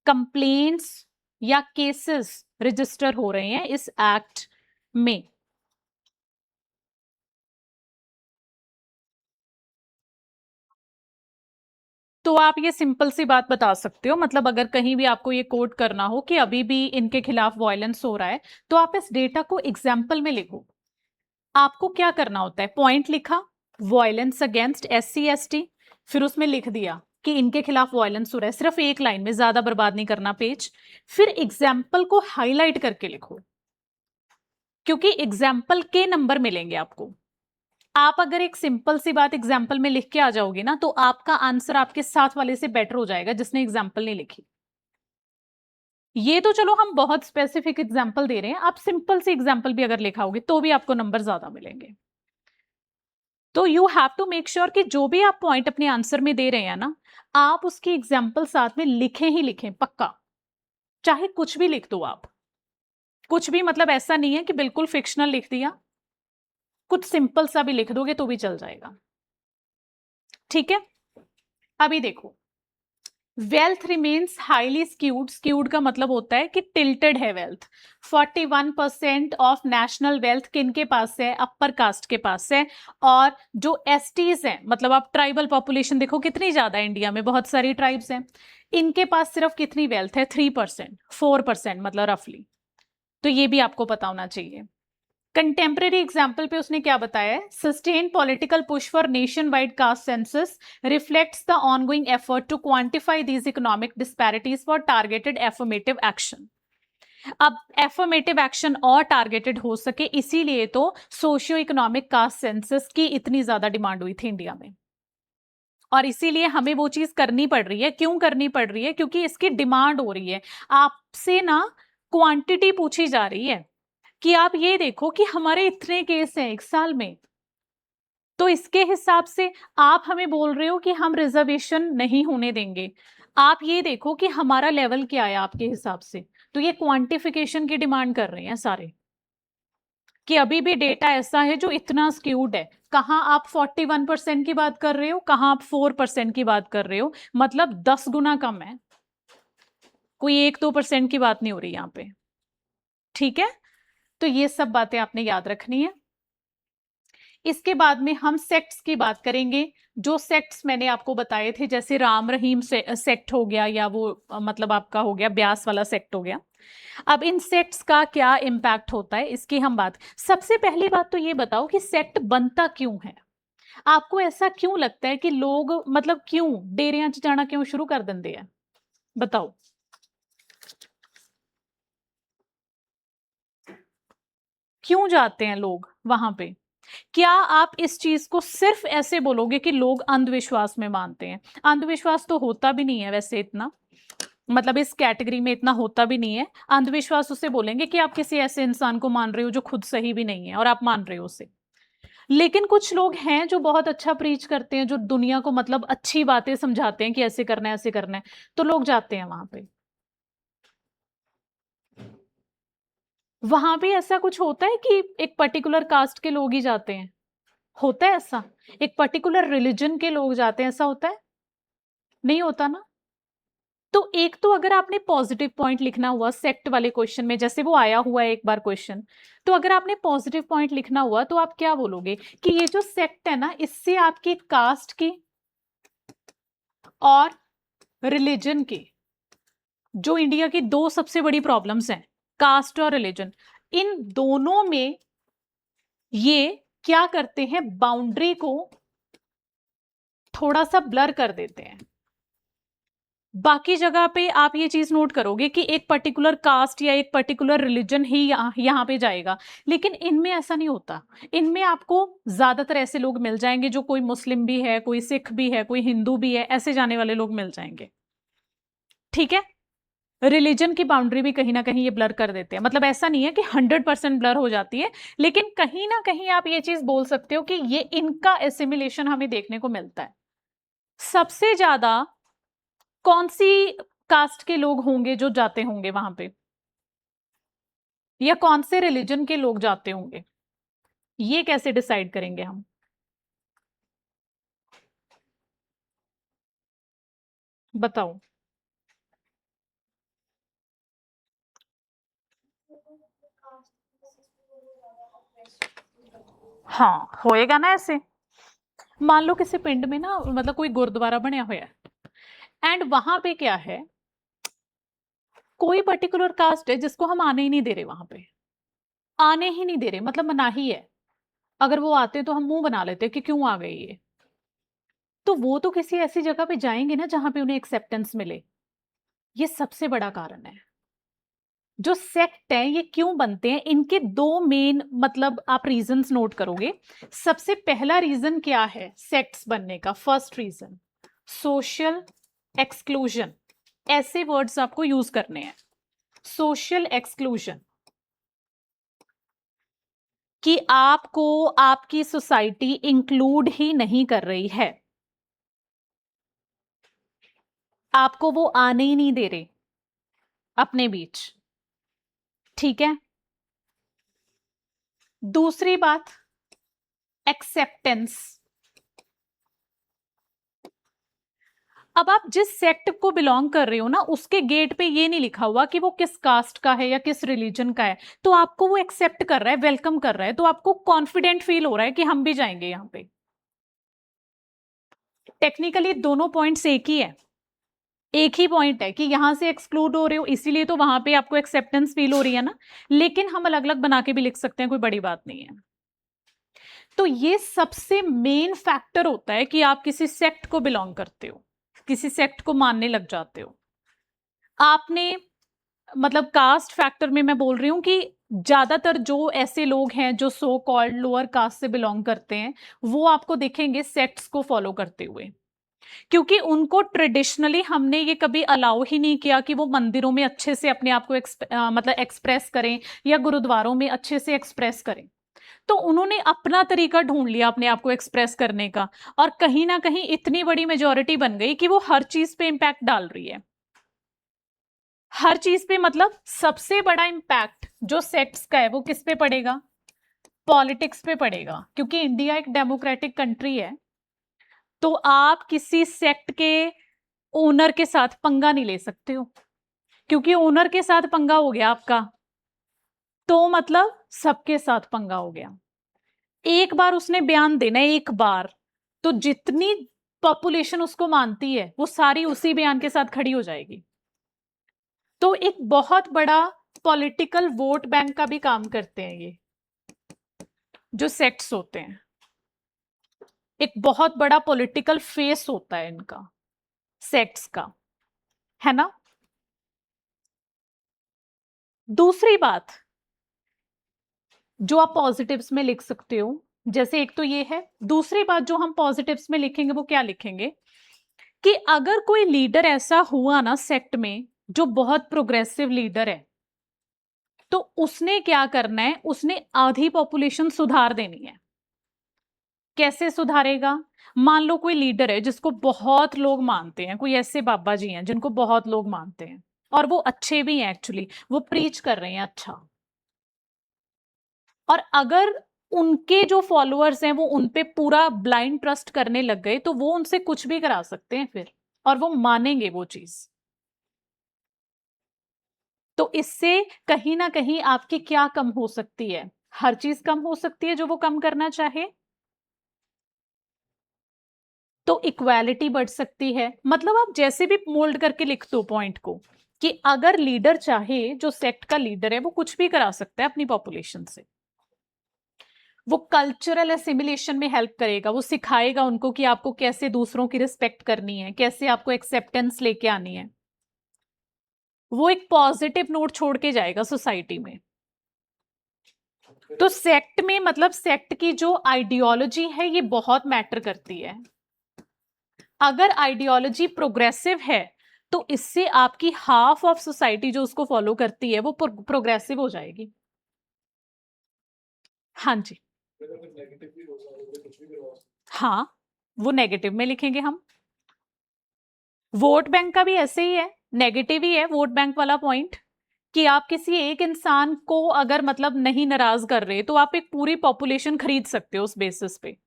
कंप्लेंट्स या केसेस रजिस्टर हो रहे हैं इस एक्ट में। तो आप ये सिंपल सी बात बता सकते हो, मतलब अगर कहीं भी आपको ये कोट करना हो कि अभी भी इनके खिलाफ वायलेंस हो रहा है, तो आप इस डेटा को एग्जाम्पल में लिखो। आपको क्या करना होता है? पॉइंट लिखा, वायलेंस अगेंस्ट SC/ST, फिर उसमें लिख दिया कि इनके खिलाफ वायलेंस हो रहा है, सिर्फ एक लाइन में, ज्यादा बर्बाद नहीं करना पेज। फिर एग्जाम्पल को हाईलाइट करके लिखो, क्योंकि एग्जाम्पल के नंबर मिलेंगे आपको। आप अगर एक सिंपल सी बात एग्जाम्पल में लिख के आ जाओगे ना, तो आपका आंसर आपके साथ वाले से बेटर हो जाएगा जिसने एग्जाम्पल नहीं लिखी। ये तो चलो हम बहुत स्पेसिफिक एग्जाम्पल दे रहे हैं, आप सिंपल सी एग्जाम्पल भी अगर लिखाओगे तो भी आपको नंबर ज्यादा मिलेंगे। तो you have to make sure कि जो भी आप पॉइंट अपने आंसर में दे रहे हैं ना, आप उसकी एग्जाम्पल साथ में लिखें ही लिखें, पक्का। चाहे कुछ भी लिख दो आप, कुछ भी, मतलब ऐसा नहीं है कि बिल्कुल फिक्शनल लिख दिया, कुछ सिंपल सा भी लिख दोगे तो भी चल जाएगा। ठीक है, अभी देखो, wealth remains highly skewed. Skewed का मतलब होता है कि टिल्टेड है वेल्थ। 41% ऑफ नेशनल वेल्थ किनके पास है? अपर कास्ट के पास है। और जो STs हैं, मतलब आप ट्राइबल पॉपुलेशन देखो कितनी ज्यादा है इंडिया में, बहुत सारी ट्राइब्स हैं, इनके पास सिर्फ कितनी वेल्थ है? 3%, 4% मतलब रफली। तो ये भी आपको पता होना चाहिए। कंटेम्प्रेरी एग्जाम्पल पे उसने क्या बताया है? Sustain political push for nationwide caste census reflects the ongoing effort to quantify these economic disparities for targeted affirmative action. अब एफर्मेटिव एक्शन और टारगेटेड हो सके, इसीलिए तो सोशियो इकोनॉमिक कास्ट सेंसस की इतनी ज्यादा डिमांड हुई थी इंडिया में, और इसीलिए हमें वो चीज करनी पड़ रही है। क्यों करनी पड़ रही है? क्योंकि इसकी डिमांड हो रही है। आपसे ना क्वांटिटी पूछी जा रही है कि आप ये देखो कि हमारे इतने केस हैं एक साल में, तो इसके हिसाब से आप हमें बोल रहे हो कि हम रिजर्वेशन नहीं होने देंगे। आप ये देखो कि हमारा लेवल क्या है आपके हिसाब से। तो ये क्वांटिफिकेशन की डिमांड कर रहे हैं सारे, कि अभी भी डेटा ऐसा है जो इतना स्क्यूड है। कहां आप 41% की बात कर रहे हो, कहां आप 4% की बात कर रहे हो, मतलब 10 गुना कम है। कोई 1-2% की बात नहीं हो रही यहां पे। ठीक है, तो ये सब बातें आपने याद रखनी है। इसके बाद में हम सेक्ट्स की बात करेंगे। जो सेक्ट्स मैंने आपको बताए थे, जैसे राम रहीम सेक्ट हो गया, या वो मतलब आपका हो गया ब्यास वाला सेक्ट हो गया। अब इन सेक्ट्स का क्या इंपैक्ट होता है इसकी हम बात। सबसे पहली बात तो ये बताओ कि सेक्ट बनता क्यों है? आपको ऐसा क्यों लगता है कि लोग, मतलब क्यों डेरियां च जाना क्यों शुरू कर देंगे हैं? बताओ, क्यों जाते हैं लोग वहां पे? क्या आप इस चीज को सिर्फ ऐसे बोलोगे कि लोग अंधविश्वास में मानते हैं? अंधविश्वास तो होता भी नहीं है वैसे इतना, मतलब इस कैटेगरी में इतना होता भी नहीं है। अंधविश्वास उसे बोलेंगे कि आप किसी ऐसे इंसान को मान रहे हो जो खुद सही भी नहीं है और आप मान रहे हो उसे। लेकिन कुछ लोग हैं जो बहुत अच्छा प्रीच करते हैं, जो दुनिया को मतलब अच्छी बातें समझाते हैं कि ऐसे करना है, ऐसे करना है, तो लोग जाते हैं वहां पे। वहां भी ऐसा कुछ होता है कि एक पर्टिकुलर कास्ट के लोग ही जाते हैं? होता है ऐसा? एक पर्टिकुलर रिलीजन के लोग जाते हैं, ऐसा होता है? नहीं होता ना। तो एक तो अगर आपने पॉजिटिव पॉइंट लिखना हुआ सेक्ट वाले क्वेश्चन में, जैसे वो आया हुआ है एक बार क्वेश्चन, तो अगर आपने पॉजिटिव पॉइंट लिखना हुआ तो आप क्या बोलोगे कि ये जो सेक्ट है ना, इससे आपकी कास्ट की और रिलीजन की, जो इंडिया की दो सबसे बड़ी प्रॉब्लम्स हैं, कास्ट और रिलीजन, इन दोनों में ये क्या करते हैं, बाउंड्री को थोड़ा सा ब्लर कर देते हैं। बाकी जगह पे आप ये चीज नोट करोगे कि एक पर्टिकुलर कास्ट या एक पर्टिकुलर रिलीजन ही यहाँ पे जाएगा, लेकिन इनमें ऐसा नहीं होता। इनमें आपको ज्यादातर ऐसे लोग मिल जाएंगे जो कोई मुस्लिम भी है, कोई सिख भी है, कोई हिंदू भी है, ऐसे जाने वाले लोग मिल जाएंगे। ठीक है, रिलीजन की बाउंड्री भी कहीं ना कहीं ये ब्लर कर देते हैं। मतलब ऐसा नहीं है कि 100% ब्लर हो जाती है, लेकिन कहीं ना कहीं आप ये चीज बोल सकते हो कि ये इनका एसिमिलेशन हमें देखने को मिलता है। सबसे ज्यादा कौन सी कास्ट के लोग होंगे जो जाते होंगे वहां पे, या कौन से रिलीजन के लोग जाते होंगे, ये कैसे डिसाइड करेंगे हम? बताओ। हाँ, होएगा ना ऐसे। मान लो किसी पिंड में ना, मतलब कोई गुरुद्वारा बनया हुआ है, एंड वहां पे क्या है, कोई पर्टिकुलर कास्ट है जिसको हम आने ही नहीं दे रहे, वहां पे आने ही नहीं दे रहे, मतलब मनाही है। अगर वो आते तो हम मुंह बना लेते कि क्यों आ गए ये। तो वो तो किसी ऐसी जगह पे जाएंगे ना जहां पे उन्हें एक्सेप्टेंस मिले। ये सबसे बड़ा कारण है। जो सेक्ट है ये क्यों बनते हैं, इनके दो मेन, मतलब आप रीजंस नोट करोगे। सबसे पहला रीजन क्या है सेक्ट्स बनने का? First reason social exclusion. ऐसे वर्ड्स आपको यूज करने हैं, सोशल एक्सक्लूजन, कि आपको आपकी सोसाइटी इंक्लूड ही नहीं कर रही है, आपको वो आने ही नहीं दे रहे अपने बीच। ठीक है, दूसरी बात एक्सेप्टेंस। अब आप जिस सेक्ट को बिलोंग कर रहे हो ना, उसके गेट पे ये नहीं लिखा हुआ कि वो किस कास्ट का है या किस रिलीजन का है, तो आपको वो एक्सेप्ट कर रहा है, वेलकम कर रहा है, तो आपको कॉन्फिडेंट फील हो रहा है कि हम भी जाएंगे यहां पे। टेक्निकली दोनों पॉइंट्स एक ही है, एक ही पॉइंट है कि यहां से एक्सक्लूड हो रहे हो, इसीलिए तो वहां पे आपको एक्सेप्टेंस फील हो रही है ना। लेकिन हम अलग अलग बना के भी लिख सकते हैं, कोई बड़ी बात नहीं है। तो ये सबसे मेन फैक्टर होता है कि आप किसी सेक्ट को बिलोंग करते हो, किसी सेक्ट को मानने लग जाते हो। आपने, मतलब कास्ट फैक्टर में मैं बोल रही हूं कि ज्यादातर जो ऐसे लोग हैं जो सो कॉल्ड लोअर कास्ट से बिलोंग करते हैं, वो आपको देखेंगे सेक्ट्स को फॉलो करते हुए, क्योंकि उनको ट्रेडिशनली हमने ये कभी अलाउ ही नहीं किया कि वो मंदिरों में अच्छे से अपने आप को मतलब एक्सप्रेस करें, या गुरुद्वारों में अच्छे से एक्सप्रेस करें। तो उन्होंने अपना तरीका ढूंढ लिया अपने आप को एक्सप्रेस करने का, और कहीं ना कहीं इतनी बड़ी मेजोरिटी बन गई कि वो हर चीज पे इंपैक्ट डाल रही है। हर चीज पे, मतलब सबसे बड़ा इंपैक्ट जो सेक्ट्स का है वो किस पे पड़ेगा? पॉलिटिक्स पे पड़ेगा, क्योंकि इंडिया एक डेमोक्रेटिक कंट्री है। तो आप किसी सेक्ट के ओनर के साथ पंगा नहीं ले सकते हो, क्योंकि ओनर के साथ पंगा हो गया आपका, तो मतलब सबके साथ पंगा हो गया। एक बार उसने बयान देना है, एक बार, तो जितनी पॉपुलेशन उसको मानती है वो सारी उसी बयान के साथ खड़ी हो जाएगी। तो एक बहुत बड़ा पॉलिटिकल वोट बैंक का भी काम करते हैं ये जो सेक्ट्स होते हैं। एक बहुत बड़ा पॉलिटिकल फेस होता है इनका, सेक्ट्स का, है ना। दूसरी बात जो आप पॉजिटिव्स में लिख सकते हो, जैसे एक तो ये है, दूसरी बात जो हम पॉजिटिव्स में लिखेंगे वो क्या लिखेंगे, कि अगर कोई लीडर ऐसा हुआ ना सेक्ट में जो बहुत प्रोग्रेसिव लीडर है, तो उसने क्या करना है, उसने आधी पॉपुलेशन सुधार देनी है। कैसे सुधारेगा? मान लो कोई लीडर है जिसको बहुत लोग मानते हैं, कोई ऐसे बाबा जी हैं जिनको बहुत लोग मानते हैं और वो अच्छे भी हैं, एक्चुअली वो प्रीच कर रहे हैं अच्छा, और अगर उनके जो फॉलोअर्स हैं वो उन पे पूरा ब्लाइंड ट्रस्ट करने लग गए तो वो उनसे कुछ भी करा सकते हैं फिर, और वो मानेंगे वो चीज। तो इससे कहीं ना कहीं आपकी क्या कम हो सकती है? हर चीज कम हो सकती है जो वो कम करना चाहे। तो इक्वालिटी बढ़ सकती है। मतलब आप जैसे भी मोल्ड करके लिख दो पॉइंट को, कि अगर लीडर चाहे, जो सेक्ट का लीडर है वो कुछ भी करा सकता है अपनी पॉपुलेशन से। वो कल्चरल एसिमिलेशन में हेल्प करेगा, वो सिखाएगा उनको कि आपको कैसे दूसरों की रिस्पेक्ट करनी है, कैसे आपको एक्सेप्टेंस लेके आनी है। वो एक पॉजिटिव नोट छोड़ के जाएगा सोसाइटी में। तो सेक्ट में, मतलब सेक्ट की जो आइडियोलॉजी है ये बहुत मैटर करती है। अगर आइडियोलॉजी प्रोग्रेसिव है तो इससे आपकी हाफ ऑफ सोसाइटी जो उसको फॉलो करती है वो प्रोग्रेसिव हो जाएगी। हाँ जी, हाँ, वो नेगेटिव में लिखेंगे हम। वोट बैंक का भी ऐसे ही है, नेगेटिव ही है वोट बैंक वाला पॉइंट, कि आप किसी एक इंसान को अगर मतलब नहीं नाराज कर रहे तो आप एक पूरी पॉपुलेशन खरीद सकते हो उस बेसिस पे।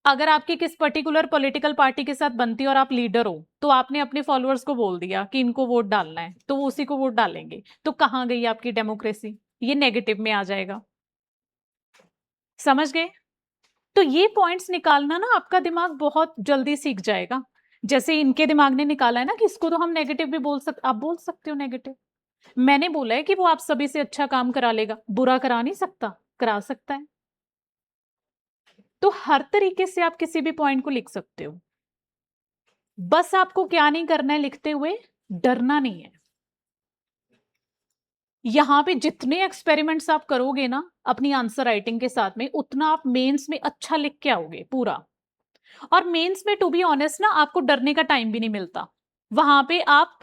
अगर आपकी किस पर्टिकुलर पॉलिटिकल पार्टी के साथ बनती है और आप लीडर हो, तो आपने अपने फॉलोअर्स को बोल दिया कि इनको वोट डालना है, तो वो उसी को वोट डालेंगे, तो कहां गई आपकी डेमोक्रेसी? ये नेगेटिव में आ जाएगा। समझ गए? तो ये पॉइंट्स निकालना ना आपका दिमाग बहुत जल्दी सीख जाएगा। जैसे इनके दिमाग ने निकाला है ना कि इसको तो हम नेगेटिव भी बोल सकते, आप बोल सकते हो नेगेटिव। मैंने बोला है कि वो आप सभी से अच्छा काम करा लेगा, बुरा करा नहीं सकता, करा सकता है। तो हर तरीके से आप किसी भी पॉइंट को लिख सकते हो। बस आपको क्या नहीं करना है लिखते हुए? डरना नहीं है। यहां पे जितने एक्सपेरिमेंट्स आप करोगे ना अपनी आंसर राइटिंग के साथ में, उतना आप मेंस में अच्छा लिख के आओगे पूरा। और मेंस में टू बी ऑनेस्ट ना आपको डरने का टाइम भी नहीं मिलता। वहां पे आप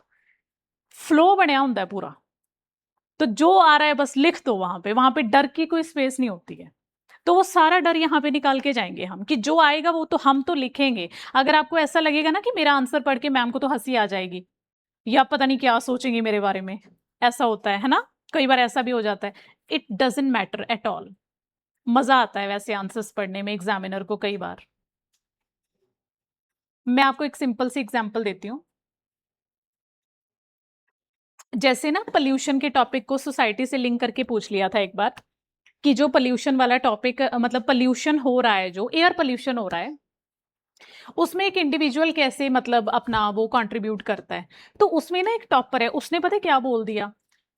फ्लो बनया होता है पूरा, तो जो आ रहा है बस लिख दो। वहां पे डर की कोई स्पेस नहीं होती है। तो वो सारा डर यहाँ पे निकाल के जाएंगे हम, कि जो आएगा वो तो हम तो लिखेंगे। अगर आपको ऐसा लगेगा ना कि मेरा आंसर पढ़ के मैम को तो हंसी आ जाएगी, या पता नहीं क्या सोचेंगे मेरे बारे में, ऐसा होता है ना, कई बार ऐसा भी हो जाता है। It doesn't matter at all. मजा आता है वैसे आंसर्स पढ़ने में एग्जामिनर को कई बार। मैं आपको एक सिंपल सी एग्जांपल देती हूँ। जैसे ना पोल्यूशन के टॉपिक को सोसाइटी से लिंक करके पूछ लिया था एक बार, कि जो पोल्यूशन वाला टॉपिक, मतलब पोल्यूशन हो रहा है, जो एयर पोल्यूशन हो रहा है, उसमें एक इंडिविजुअल कैसे मतलब अपना वो कंट्रीब्यूट करता है। तो उसमें ना एक टॉपर है, उसने पता है क्या बोल दिया,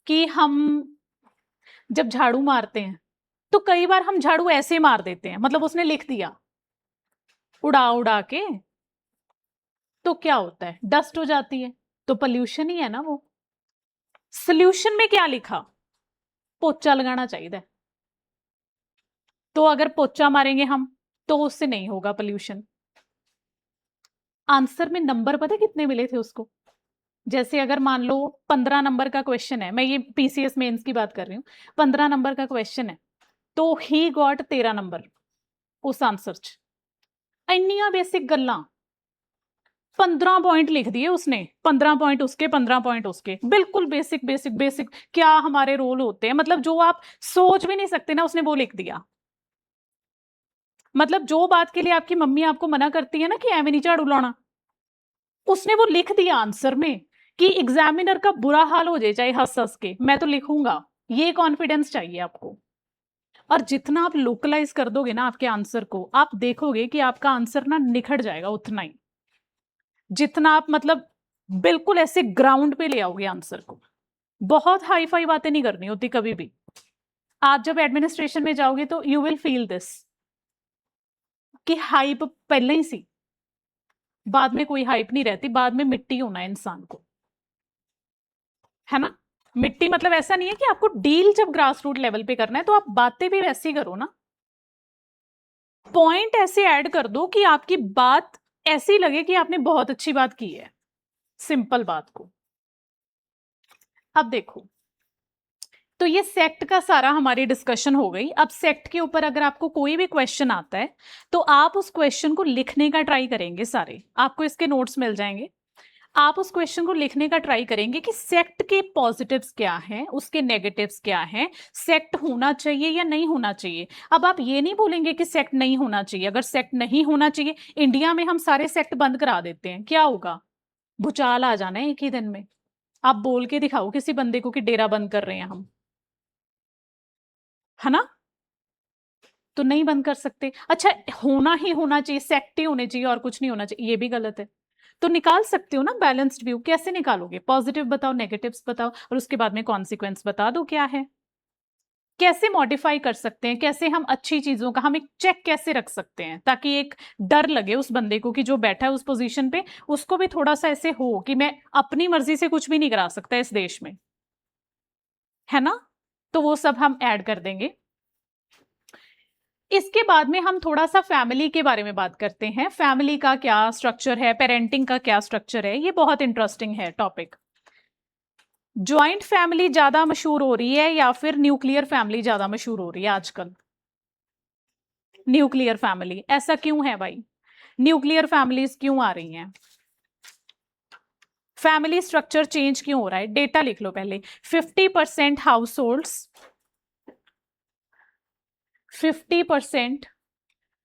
कि हम जब झाड़ू मारते हैं तो कई बार हम झाड़ू ऐसे मार देते हैं, मतलब उसने लिख दिया उड़ा उड़ा के, तो क्या होता है, डस्ट हो जाती है, तो पोल्यूशन ही है ना वो। सोल्यूशन में क्या लिखा? पोचा लगाना चाहिए। तो अगर पोचा मारेंगे हम तो उससे नहीं होगा पोल्यूशन। आंसर में नंबर पता कितने मिले थे उसको? जैसे अगर मान लो 15 नंबर का क्वेश्चन है, मैं ये पीसीएस मेंस की बात कर रही हूँ, 15 नंबर का क्वेश्चन है, तो ही गॉट 13 नंबर उस आंसर च। ਇੰਨੀਆਂ बेसिक गल्लां, 15 पॉइंट लिख दिए उसने, 15 पॉइंट उसके, 15 पॉइंट उसके, बिल्कुल बेसिक बेसिक बेसिक। क्या हमारे रोल होते हैं, मतलब जो आप सोच भी नहीं सकते ना, उसने वो लिख दिया। मतलब जो बात के लिए आपकी मम्मी आपको मना करती है ना कि एवं नहीं झाड़ू लाना, उसने वो लिख दिया आंसर में, कि एग्जामिनर का बुरा हाल हो जाए चाहे हंस हंस के, मैं तो लिखूंगा। ये कॉन्फिडेंस चाहिए आपको। और जितना आप लोकलाइज कर दोगे ना आपके आंसर को, आप देखोगे कि आपका आंसर ना निखर जाएगा उतना ही, जितना आप मतलब बिल्कुल ऐसे ग्राउंड पे ले आओगे आंसर को। बहुत हाई फाई बातें नहीं करनी होती कभी भी। आप जब एडमिनिस्ट्रेशन में जाओगे तो यू विल फील दिस, कि हाइप पहले ही सी, बाद में कोई हाइप नहीं रहती, बाद में मिट्टी होना है इंसान को, है ना। मिट्टी मतलब ऐसा नहीं है कि आपको डील जब ग्रास रूट लेवल पे करना है तो आप बातें भी वैसी करो ना, पॉइंट ऐसे ऐड कर दो कि आपकी बात ऐसी लगे कि आपने बहुत अच्छी बात की है, सिंपल बात को। अब देखो, तो ये सेक्ट का सारा हमारी डिस्कशन हो गई। अब सेक्ट के ऊपर अगर आपको कोई भी क्वेश्चन आता है तो आप उस क्वेश्चन को लिखने का ट्राई करेंगे सारे, आपको इसके नोट्स मिल जाएंगे। आप उस क्वेश्चन को लिखने का ट्राई करेंगे कि सेक्ट के पॉजिटिव्स क्या हैं, उसके नेगेटिव्स क्या हैं, सेक्ट होना चाहिए या नहीं होना चाहिए। अब आप ये नहीं बोलेंगे कि सेक्ट नहीं होना चाहिए। अगर सेक्ट नहीं होना चाहिए, इंडिया में हम सारे सेक्ट बंद करा देते हैं, क्या होगा? भूचाल आ जाना है एक ही दिन में। आप बोल के दिखाओ किसी बंदे को कि डेरा बंद कर रहे हैं हम, है ना? तो नहीं बंद कर सकते। अच्छा, होना ही होना चाहिए, सेक्ट ही होने चाहिए और कुछ नहीं होना चाहिए, ये भी गलत है। तो निकाल सकते हो ना बैलेंस्ड व्यू। कैसे निकालोगे? पॉजिटिव बताओ, नेगेटिव्स बताओ, और उसके बाद में कॉन्सिक्वेंस बता दो क्या है। कैसे मॉडिफाई कर सकते हैं, कैसे हम अच्छी चीजों का हम एक चेक कैसे रख सकते हैं, ताकि एक डर लगे उस बंदे को कि जो बैठा है उस पोजीशन पे, उसको भी थोड़ा सा ऐसे हो कि मैं अपनी मर्जी से कुछ भी नहीं करा सकता इस देश में, है ना? तो वो सब हम ऐड कर देंगे। इसके बाद में हम थोड़ा सा फैमिली के बारे में बात करते हैं। फैमिली का क्या स्ट्रक्चर है, पेरेंटिंग का क्या स्ट्रक्चर है, ये बहुत इंटरेस्टिंग है टॉपिक। ज्वाइंट फैमिली ज्यादा मशहूर हो रही है या फिर न्यूक्लियर फैमिली ज्यादा मशहूर हो रही है आजकल? Nuclear family. ऐसा क्यों है भाई? न्यूक्लियर फैमिलीज क्यों आ रही हैं? फैमिली स्ट्रक्चर चेंज क्यों हो रहा है? डेटा लिख लो पहले। 50% house holds, 50%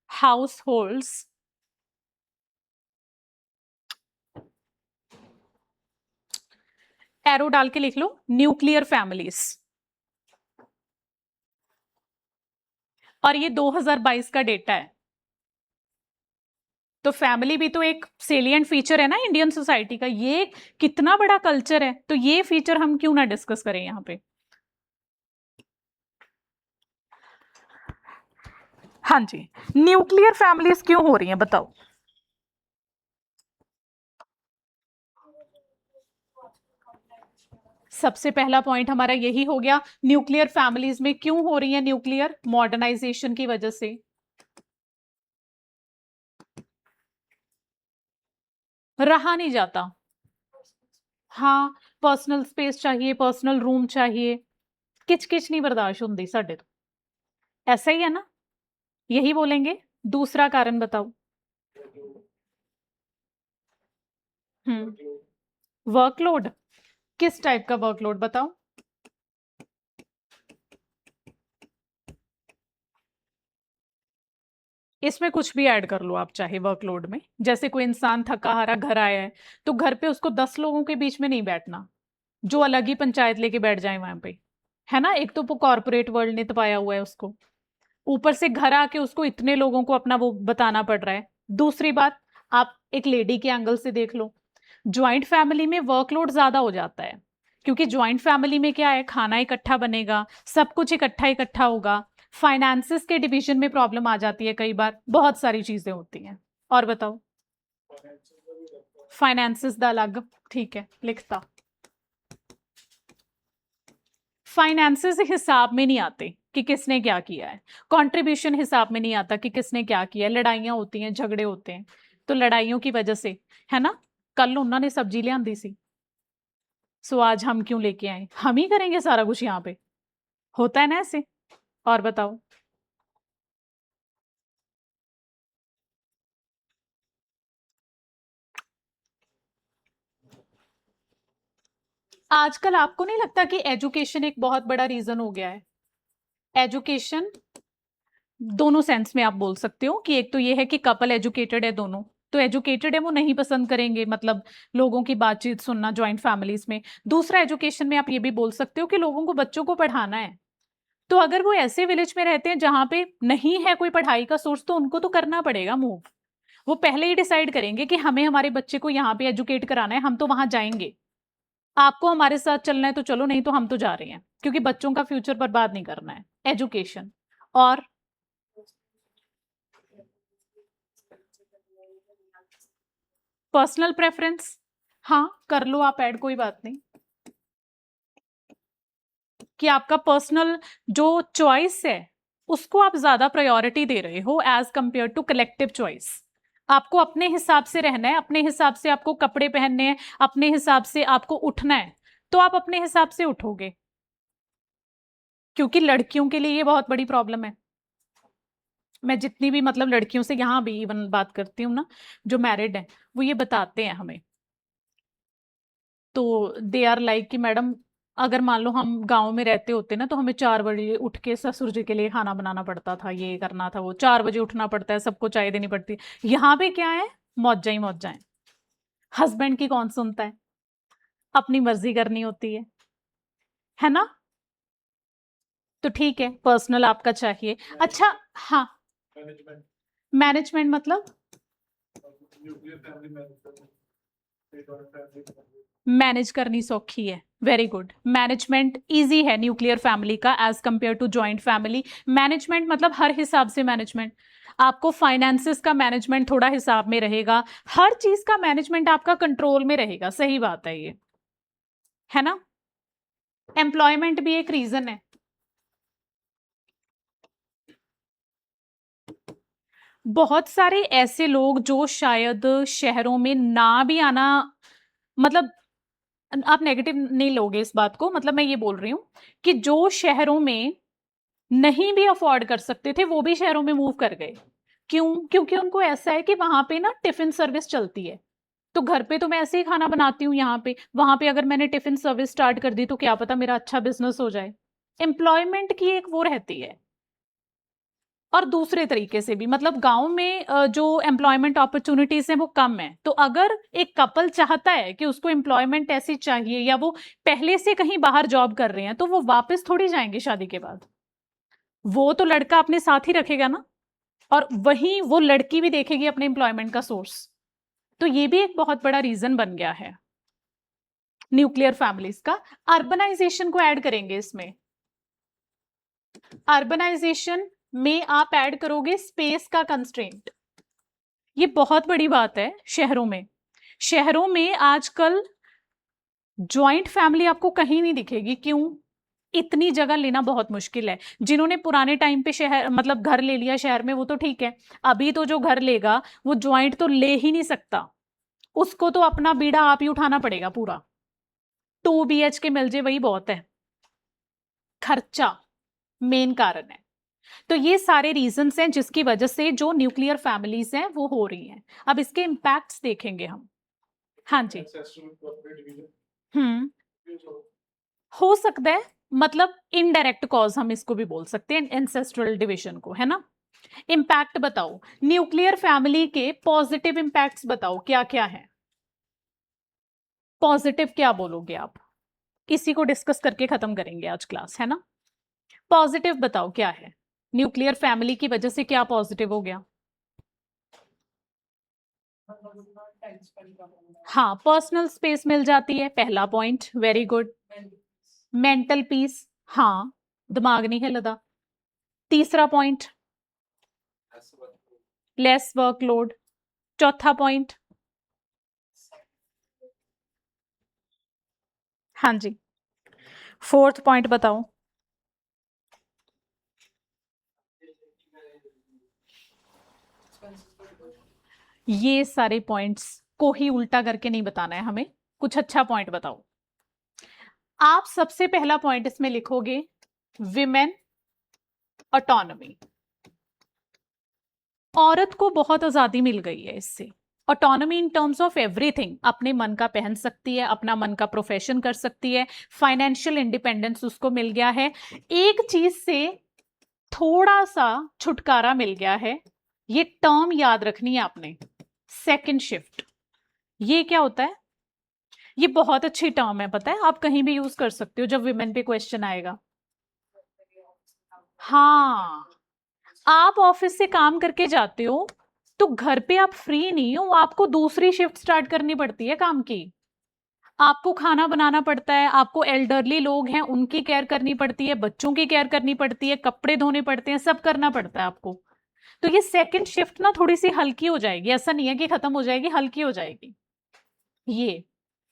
house holds arrow डाल के लिख लो, न्यूक्लियर फैमिलीज। और ये 2022 का डेटा है। तो फैमिली भी तो एक सेलिएंट फीचर है ना इंडियन सोसाइटी का। ये कितना बड़ा कल्चर है, तो ये फीचर हम क्यों ना डिस्कस करें यहां पे। हाँ जी, न्यूक्लियर फैमिलीज क्यों हो रही हैं बताओ। सबसे पहला पॉइंट हमारा यही हो गया, न्यूक्लियर फैमिलीज में क्यों हो रही है न्यूक्लियर? मॉडर्नाइजेशन की वजह से। रहा नहीं जाता। हाँ, पर्सनल स्पेस चाहिए, पर्सनल रूम चाहिए, किच किच नहीं बर्दाश्त होती साडे तो। ऐसा ही है ना? यही बोलेंगे। दूसरा कारण बताओ। वर्कलोड। किस टाइप का वर्कलोड बताओ। इसमें कुछ भी ऐड कर लो आप चाहे वर्कलोड में। जैसे कोई इंसान थका हारा घर आया है, तो घर पे उसको 10 लोगों के बीच में नहीं बैठना जो अलग ही पंचायत लेके बैठ जाए वहां पे, है ना? एक तो वो कॉर्पोरेट वर्ल्ड ने तपाया हुआ है उसको, ऊपर से घर आके उसको इतने लोगों को अपना वो बताना पड़ रहा है। दूसरी बात, आप एक लेडी के एंगल से देख लो। ज्वाइंट फैमिली में वर्कलोड ज्यादा हो जाता है, क्योंकि ज्वाइंट फैमिली में क्या है, खाना इकट्ठा बनेगा, सब कुछ इकट्ठा इकट्ठा होगा, फाइनेंसिस के डिवीजन में प्रॉब्लम आ जाती है, कई बार बहुत सारी चीजें होती हैं। और बताओ। फाइनेंसिस दा अलग, ठीक है लिखता। फाइनेंसेस हिसाब में नहीं आते कि किसने क्या किया है, कंट्रीब्यूशन हिसाब में नहीं आता कि किसने क्या किया है। लड़ाइयां होती हैं, झगड़े होते हैं, तो लड़ाइयों की वजह से, है ना? कल उन्होंने सब्जी ले आंदी सी, सो आज हम क्यों लेके आए, हम ही करेंगे सारा कुछ यहाँ पे, होता है ना ऐसे। और बताओ। आजकल आपको नहीं लगता कि एजुकेशन एक बहुत बड़ा रीजन हो गया है? एजुकेशन दोनों सेंस में आप बोल सकते हो कि एक तो ये है कि कपल एजुकेटेड है दोनों, तो एजुकेटेड है वो नहीं पसंद करेंगे मतलब लोगों की बातचीत सुनना जॉइंट फैमिलीज में। दूसरा, एजुकेशन में आप ये भी बोल सकते हो कि लोगों को बच्चों को पढ़ाना है, तो अगर वो ऐसे विलेज में रहते हैं जहां पे नहीं है कोई पढ़ाई का सोर्स, तो उनको तो करना पड़ेगा मूव। वो पहले ही डिसाइड करेंगे कि हमें हमारे बच्चे को यहाँ पे एजुकेट कराना है, हम तो वहां जाएंगे। आपको हमारे साथ चलना है तो चलो, नहीं तो हम तो जा रहे हैं, क्योंकि बच्चों का फ्यूचर बर्बाद नहीं करना है। एजुकेशन। और पर्सनल प्रेफरेंस, हाँ कर लो आप ऐड, कोई बात नहीं, कि आपका पर्सनल जो चॉइस है उसको आप ज्यादा प्रायोरिटी दे रहे हो as compare to collective choice. आपको अपने हिसाब से रहना है, अपने हिसाब से आपको कपड़े पहनने हैं, अपने हिसाब से आपको उठना है, तो आप अपने हिसाब से उठोगे। क्योंकि लड़कियों के लिए ये बहुत बड़ी प्रॉब्लम है। मैं जितनी भी मतलब लड़कियों से यहाँ भी इवन बात करती हूँ ना, जो मैरिड है, वो ये बताते हैं हमें तो दे आर लाइक कि मैडम अगर मान लो हम गांव में रहते होते ना तो हमें 4 बजे उठ के ससुर जी के लिए खाना बनाना पड़ता था, ये करना था, वो 4 बजे उठना पड़ता है, सबको चाय देनी पड़ती है। यहाँ पे क्या है, मौजा ही मौजा है। हस्बैंड की कौन सुनता है, अपनी मर्जी करनी होती है ना। तो ठीक है, पर्सनल आपका चाहिए। अच्छा हाँ, मैनेजमेंट मतलब मैनेज करनी सौखी है। वेरी गुड, मैनेजमेंट इजी है न्यूक्लियर फैमिली का as compare to joint family. Management मतलब हर हिसाब से मैनेजमेंट, आपको फाइनेंसेस का मैनेजमेंट थोड़ा हिसाब में रहेगा, हर चीज का मैनेजमेंट आपका कंट्रोल में रहेगा। सही बात है ये, है ना। एम्प्लॉयमेंट भी एक रीजन है। बहुत सारे ऐसे लोग जो शायद शहरों में ना भी आना, मतलब आप नेगेटिव नहीं लोगे इस बात को, मतलब मैं ये बोल रही हूं कि जो शहरों में नहीं भी अफोर्ड कर सकते थे वो भी शहरों में मूव कर गए। क्यों? क्योंकि उनको ऐसा है कि वहां पे ना टिफिन सर्विस चलती है, तो घर पे तो मैं ऐसे ही खाना बनाती हूँ, यहाँ पे वहां पे अगर मैंने टिफिन सर्विस स्टार्ट कर दी तो क्या पता मेरा अच्छा बिजनेस हो जाए। एम्प्लॉयमेंट की एक वो रहती है। और दूसरे तरीके से भी, मतलब गांव में जो एम्प्लॉयमेंट अपॉर्चुनिटीज हैं वो कम है, तो अगर एक कपल चाहता है कि उसको एम्प्लॉयमेंट ऐसी चाहिए या वो पहले से कहीं बाहर जॉब कर रहे हैं, तो वो वापस थोड़ी जाएंगे शादी के बाद, वो तो लड़का अपने साथ ही रखेगा ना, और वहीं वो लड़की भी देखेगी अपने एम्प्लॉयमेंट का सोर्स। तो ये भी एक बहुत बड़ा रीजन बन गया है न्यूक्लियर फैमिलीज का। अर्बनाइजेशन को ऐड करेंगे इसमें। अर्बनाइजेशन में आप ऐड करोगे स्पेस का कंस्ट्रेंट। ये बहुत बड़ी बात है शहरों में। शहरों में आजकल जॉइंट फैमिली आपको कहीं नहीं दिखेगी। क्यों? इतनी जगह लेना बहुत मुश्किल है। जिन्होंने पुराने टाइम पे शहर मतलब घर ले लिया शहर में वो तो ठीक है, अभी तो जो घर लेगा वो जॉइंट तो ले ही नहीं सकता, उसको तो अपना बीड़ा आप ही उठाना पड़ेगा पूरा। 2 BHK मिल जाए वही बहुत है। खर्चा मेन कारण है। तो ये सारे रीजंस हैं जिसकी वजह से जो न्यूक्लियर फैमिलीज हैं वो हो रही हैं। अब इसके इम्पैक्ट्स देखेंगे हम। हाँ जी। हम्म, हो सकता है, मतलब इनडायरेक्ट कॉज हम इसको भी बोल सकते हैं, एंसेस्ट्रल डिविजन को, है ना। इम्पैक्ट बताओ, न्यूक्लियर फैमिली के पॉजिटिव इम्पैक्ट्स बताओ क्या क्या है। पॉजिटिव क्या बोलोगे आप? इसी को डिस्कस करके खत्म करेंगे आज क्लास, है ना। पॉजिटिव बताओ क्या है, न्यूक्लियर फैमिली की वजह से क्या पॉजिटिव हो गया। हाँ, पर्सनल स्पेस मिल जाती है, पहला point, very good. Mental peace, हाँ, दिमाग नहीं हिलता। तीसरा पॉइंट, लेस वर्कलोड। चौथा पॉइंट, हाँ जी, फोर्थ पॉइंट बताओ। ये सारे पॉइंट्स को ही उल्टा करके नहीं बताना है हमें, कुछ अच्छा पॉइंट बताओ। आप सबसे पहला पॉइंट इसमें लिखोगे विमेन ऑटोनॉमी। औरत को बहुत आजादी मिल गई है इससे। Autonomy in terms of everything, अपने मन का पहन सकती है, अपना मन का प्रोफेशन कर सकती है, फाइनेंशियल इंडिपेंडेंस उसको मिल गया है। एक चीज से थोड़ा सा छुटकारा मिल गया है, ये टर्म याद रखनी है आपने, सेकंड शिफ्ट। ये क्या होता है? ये बहुत अच्छी टर्म है, पता है, आप कहीं भी यूज कर सकते हो जब विमेन पे क्वेश्चन आएगा। हाँ, आप ऑफिस से काम करके जाते हो तो घर पे आप फ्री नहीं हो, आपको दूसरी शिफ्ट स्टार्ट करनी पड़ती है काम की। आपको खाना बनाना पड़ता है, आपको एल्डरली लोग हैं उनकी केयर करनी पड़ती है, बच्चों की केयर करनी पड़ती है, कपड़े धोने पड़ते हैं, सब करना पड़ता है आपको। तो ये सेकंड शिफ्ट ना थोड़ी सी हल्की हो जाएगी, ऐसा नहीं है कि खत्म हो जाएगी, हल्की हो जाएगी ये।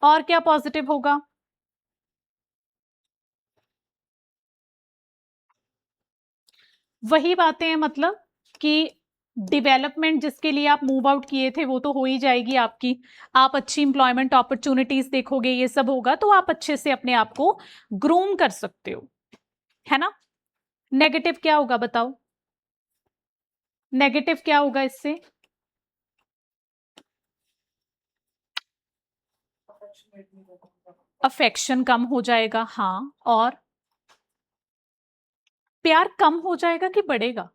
और क्या पॉजिटिव होगा? वही बातें हैं, मतलब कि डेवलपमेंट जिसके लिए आप मूव आउट किए थे वो तो हो ही जाएगी आपकी। आप अच्छी इंप्लॉयमेंट अपॉर्चुनिटीज देखोगे, ये सब होगा तो आप अच्छे से अपने आप को ग्रूम कर सकते हो, है ना। नेगेटिव क्या होगा बताओ, नेगेटिव क्या होगा इससे? अफेक्शन कम हो जाएगा, हाँ, और प्यार कम हो जाएगा कि बढ़ेगा?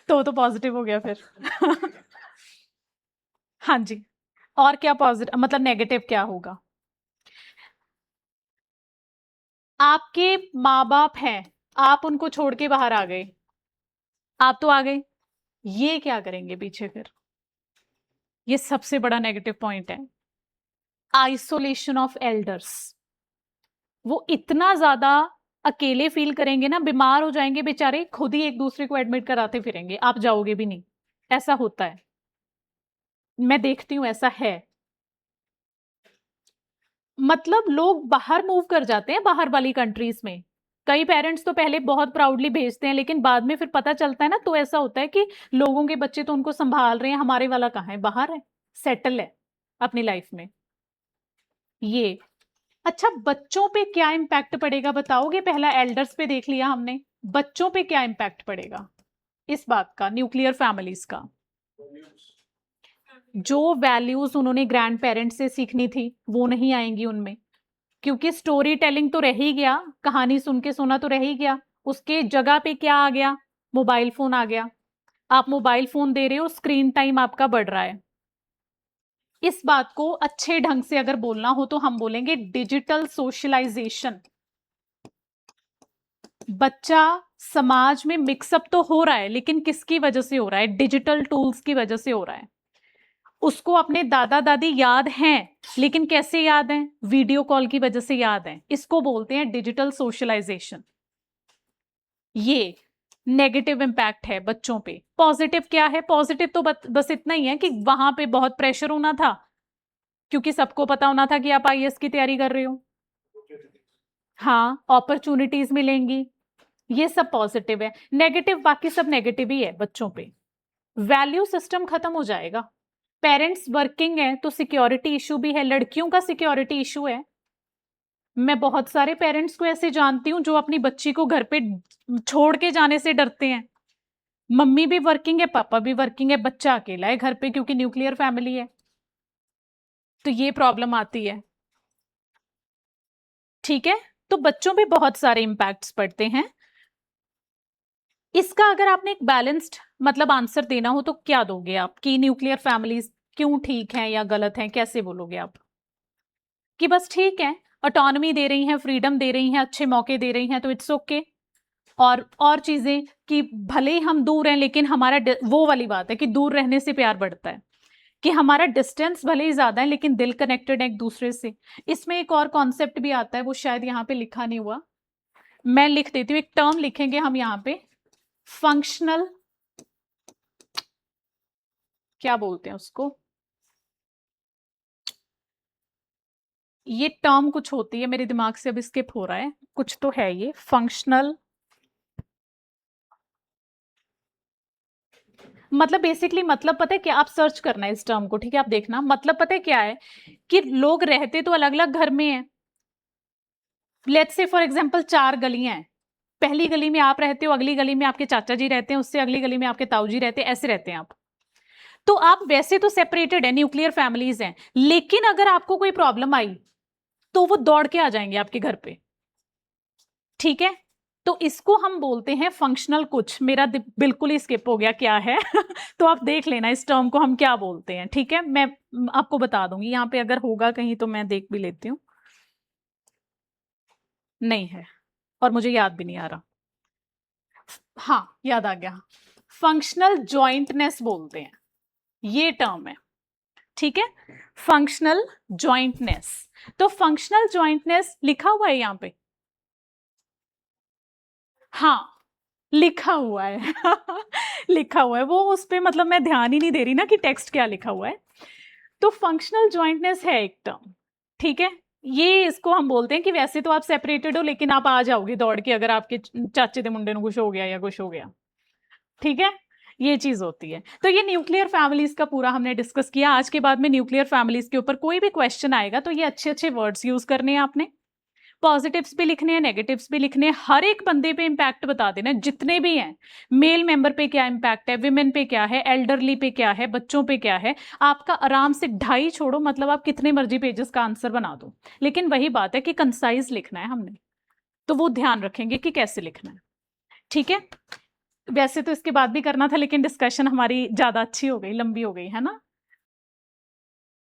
तो पॉजिटिव हो गया फिर। हाँ जी, और क्या पॉजिटिव मतलब नेगेटिव क्या होगा? आपके माँ बाप हैं, आप उनको छोड़ के बाहर आ गए, आप तो आ गए, ये क्या करेंगे पीछे फिर? ये सबसे बड़ा नेगेटिव पॉइंट है। आइसोलेशन ऑफ एल्डर्स, वो इतना ज्यादा अकेले फील करेंगे ना, बीमार हो जाएंगे बेचारे, खुद ही एक दूसरे को एडमिट कराते फिरेंगे, आप जाओगे भी नहीं। ऐसा होता है, मैं देखती हूं, ऐसा है। मतलब लोग बाहर मूव कर जाते हैं, बाहर वाली कंट्रीज में। कई पेरेंट्स तो पहले बहुत प्राउडली भेजते हैं, लेकिन बाद में फिर पता चलता है ना, तो ऐसा होता है कि लोगों के बच्चे तो उनको संभाल रहे हैं, हमारे वाला कहाँ है, बाहर है, सेटल है अपनी लाइफ में। ये अच्छा, बच्चों पे क्या इम्पैक्ट पड़ेगा बताओगे? पहला एल्डर्स पे देख लिया हमने, बच्चों पे क्या इम्पैक्ट पड़ेगा इस बात का, न्यूक्लियर फैमिलीज का? जो वैल्यूज उन्होंने ग्रैंड पेरेंट्स से सीखनी थी वो नहीं आएंगी उनमें, क्योंकि स्टोरी टेलिंग तो रह ही गया, कहानी सुन के सोना तो रह ही गया, उसके जगह पे क्या आ गया? मोबाइल फोन आ गया। आप मोबाइल फोन दे रहे हो, स्क्रीन टाइम आपका बढ़ रहा है। इस बात को अच्छे ढंग से अगर बोलना हो तो हम बोलेंगे डिजिटल सोशलाइजेशन। बच्चा समाज में मिक्सअप तो हो रहा है, लेकिन किसकी वजह से हो रहा है? डिजिटल टूल्स की वजह से हो रहा है। उसको अपने दादा दादी याद हैं, लेकिन कैसे याद हैं? वीडियो कॉल की वजह से याद हैं। इसको बोलते हैं डिजिटल सोशलाइजेशन। ये नेगेटिव इंपैक्ट है बच्चों पे। पॉजिटिव क्या है? पॉजिटिव तो बस इतना ही है कि वहां पे बहुत प्रेशर होना था, क्योंकि सबको पता होना था कि आप आईएएस की तैयारी कर रहे हो। हाँ, अपॉर्चुनिटीज मिलेंगी, ये सब पॉजिटिव है। नेगेटिव, बाकी सब नेगेटिव ही है बच्चों पे। वैल्यू सिस्टम खत्म हो जाएगा। पेरेंट्स वर्किंग है तो सिक्योरिटी इशू भी है, लड़कियों का सिक्योरिटी इशू है। मैं बहुत सारे पेरेंट्स को ऐसे जानती हूँ जो अपनी बच्ची को घर पे छोड़ के जाने से डरते हैं। मम्मी भी वर्किंग है, पापा भी वर्किंग है, बच्चा अकेला है घर पे, क्योंकि न्यूक्लियर फैमिली है, तो ये प्रॉब्लम आती है। ठीक है, तो बच्चों पे बहुत सारे इंपैक्ट्स पड़ते हैं। इसका अगर आपने एक बैलेंस्ड मतलब आंसर देना हो तो क्या दोगे आप, कि न्यूक्लियर फैमिलीज क्यों ठीक हैं या गलत हैं? कैसे बोलोगे आप कि बस ठीक है, ऑटोनॉमी दे रही हैं, फ्रीडम दे रही हैं, अच्छे मौके दे रही हैं, तो इट्स ओके। और चीजें कि भले ही हम दूर हैं, लेकिन हमारा वो वाली बात है कि दूर रहने से प्यार बढ़ता है, कि हमारा डिस्टेंस भले ही ज्यादा है लेकिन दिल कनेक्टेड है एक दूसरे से। इसमें एक और कॉन्सेप्ट भी आता है, वो शायद यहाँ पे लिखा नहीं हुआ, मैं लिख देती हूँ। एक टर्म लिखेंगे हम यहाँ पे, फंक्शनल, क्या बोलते हैं उसको, ये टर्म कुछ होती है, मेरे दिमाग से अब स्किप हो रहा है, कुछ तो है ये फंक्शनल। मतलब बेसिकली मतलब पता है क्या, आप सर्च करना है इस टर्म को, ठीक है, आप देखना, मतलब पता है क्या है, कि लोग रहते तो अलग अलग घर में हैं। लेट्स से फॉर एग्जांपल 4 गलियां हैं, पहली गली में आप रहते हो, अगली गली में आपके चाचा जी रहते हैं, उससे अगली गली में आपके ताऊ जी रहते हैं, ऐसे रहते हैं आप। तो आप वैसे तो सेपरेटेड है, न्यूक्लियर फैमिलीज हैं, लेकिन अगर आपको कोई प्रॉब्लम आई तो वो दौड़ के आ जाएंगे आपके घर पे। ठीक है, तो इसको हम बोलते हैं फंक्शनल। कुछ मेरा बिल्कुल ही स्किप हो गया क्या है तो आप देख लेना इस टर्म को हम क्या बोलते हैं। ठीक है, मैं आपको बता दूंगी यहाँ पे, अगर होगा कहीं तो मैं देख भी लेती हूँ। नहीं है, और मुझे याद भी नहीं आ रहा। हाँ, याद आ गया, फंक्शनल जॉइंटनेस बोलते हैं, ये टर्म है। ठीक है, फंक्शनल जॉइंटनेस। तो फंक्शनल जॉइंटनेस लिखा हुआ है यहाँ पे, हाँ लिखा हुआ है लिखा हुआ है वो, उस पे मतलब मैं ध्यान ही नहीं दे रही ना कि टेक्स्ट क्या लिखा हुआ है। तो फंक्शनल जॉइंटनेस है एक टर्म। ठीक है, ये इसको हम बोलते हैं कि वैसे तो आप सेपरेटेड हो, लेकिन आप आ जाओगे दौड़ के अगर आपके चाचे दे मुंडे ਨੂੰ कुछ हो गया या कुछ हो गया। ठीक है, ये चीज होती है। तो ये न्यूक्लियर फैमिलीज का पूरा हमने डिस्कस किया। आज के बाद में न्यूक्लियर फैमिलीज के ऊपर कोई भी क्वेश्चन आएगा तो ये अच्छे अच्छे वर्ड्स यूज करने हैं आपने, पॉजिटिव्स भी लिखने हैं, नेगेटिव्स भी लिखने हैं, हर एक बंदे पे इम्पैक्ट बता देना है, जितने भी हैं। मेल मेंबर पे क्या इम्पैक्ट है, विमेन पे क्या है, एल्डरली पे क्या है, बच्चों पे क्या है। आपका आराम से 2.5 छोड़ो, मतलब आप कितने मर्जी पेजेस का आंसर बना दो, लेकिन वही बात है कि कंसाइज लिखना है हमने, तो वो ध्यान रखेंगे कि कैसे लिखना है। ठीक है, वैसे तो इसके बाद भी करना था, लेकिन डिस्कशन हमारी ज्यादा अच्छी हो गई, लंबी हो गई है ना।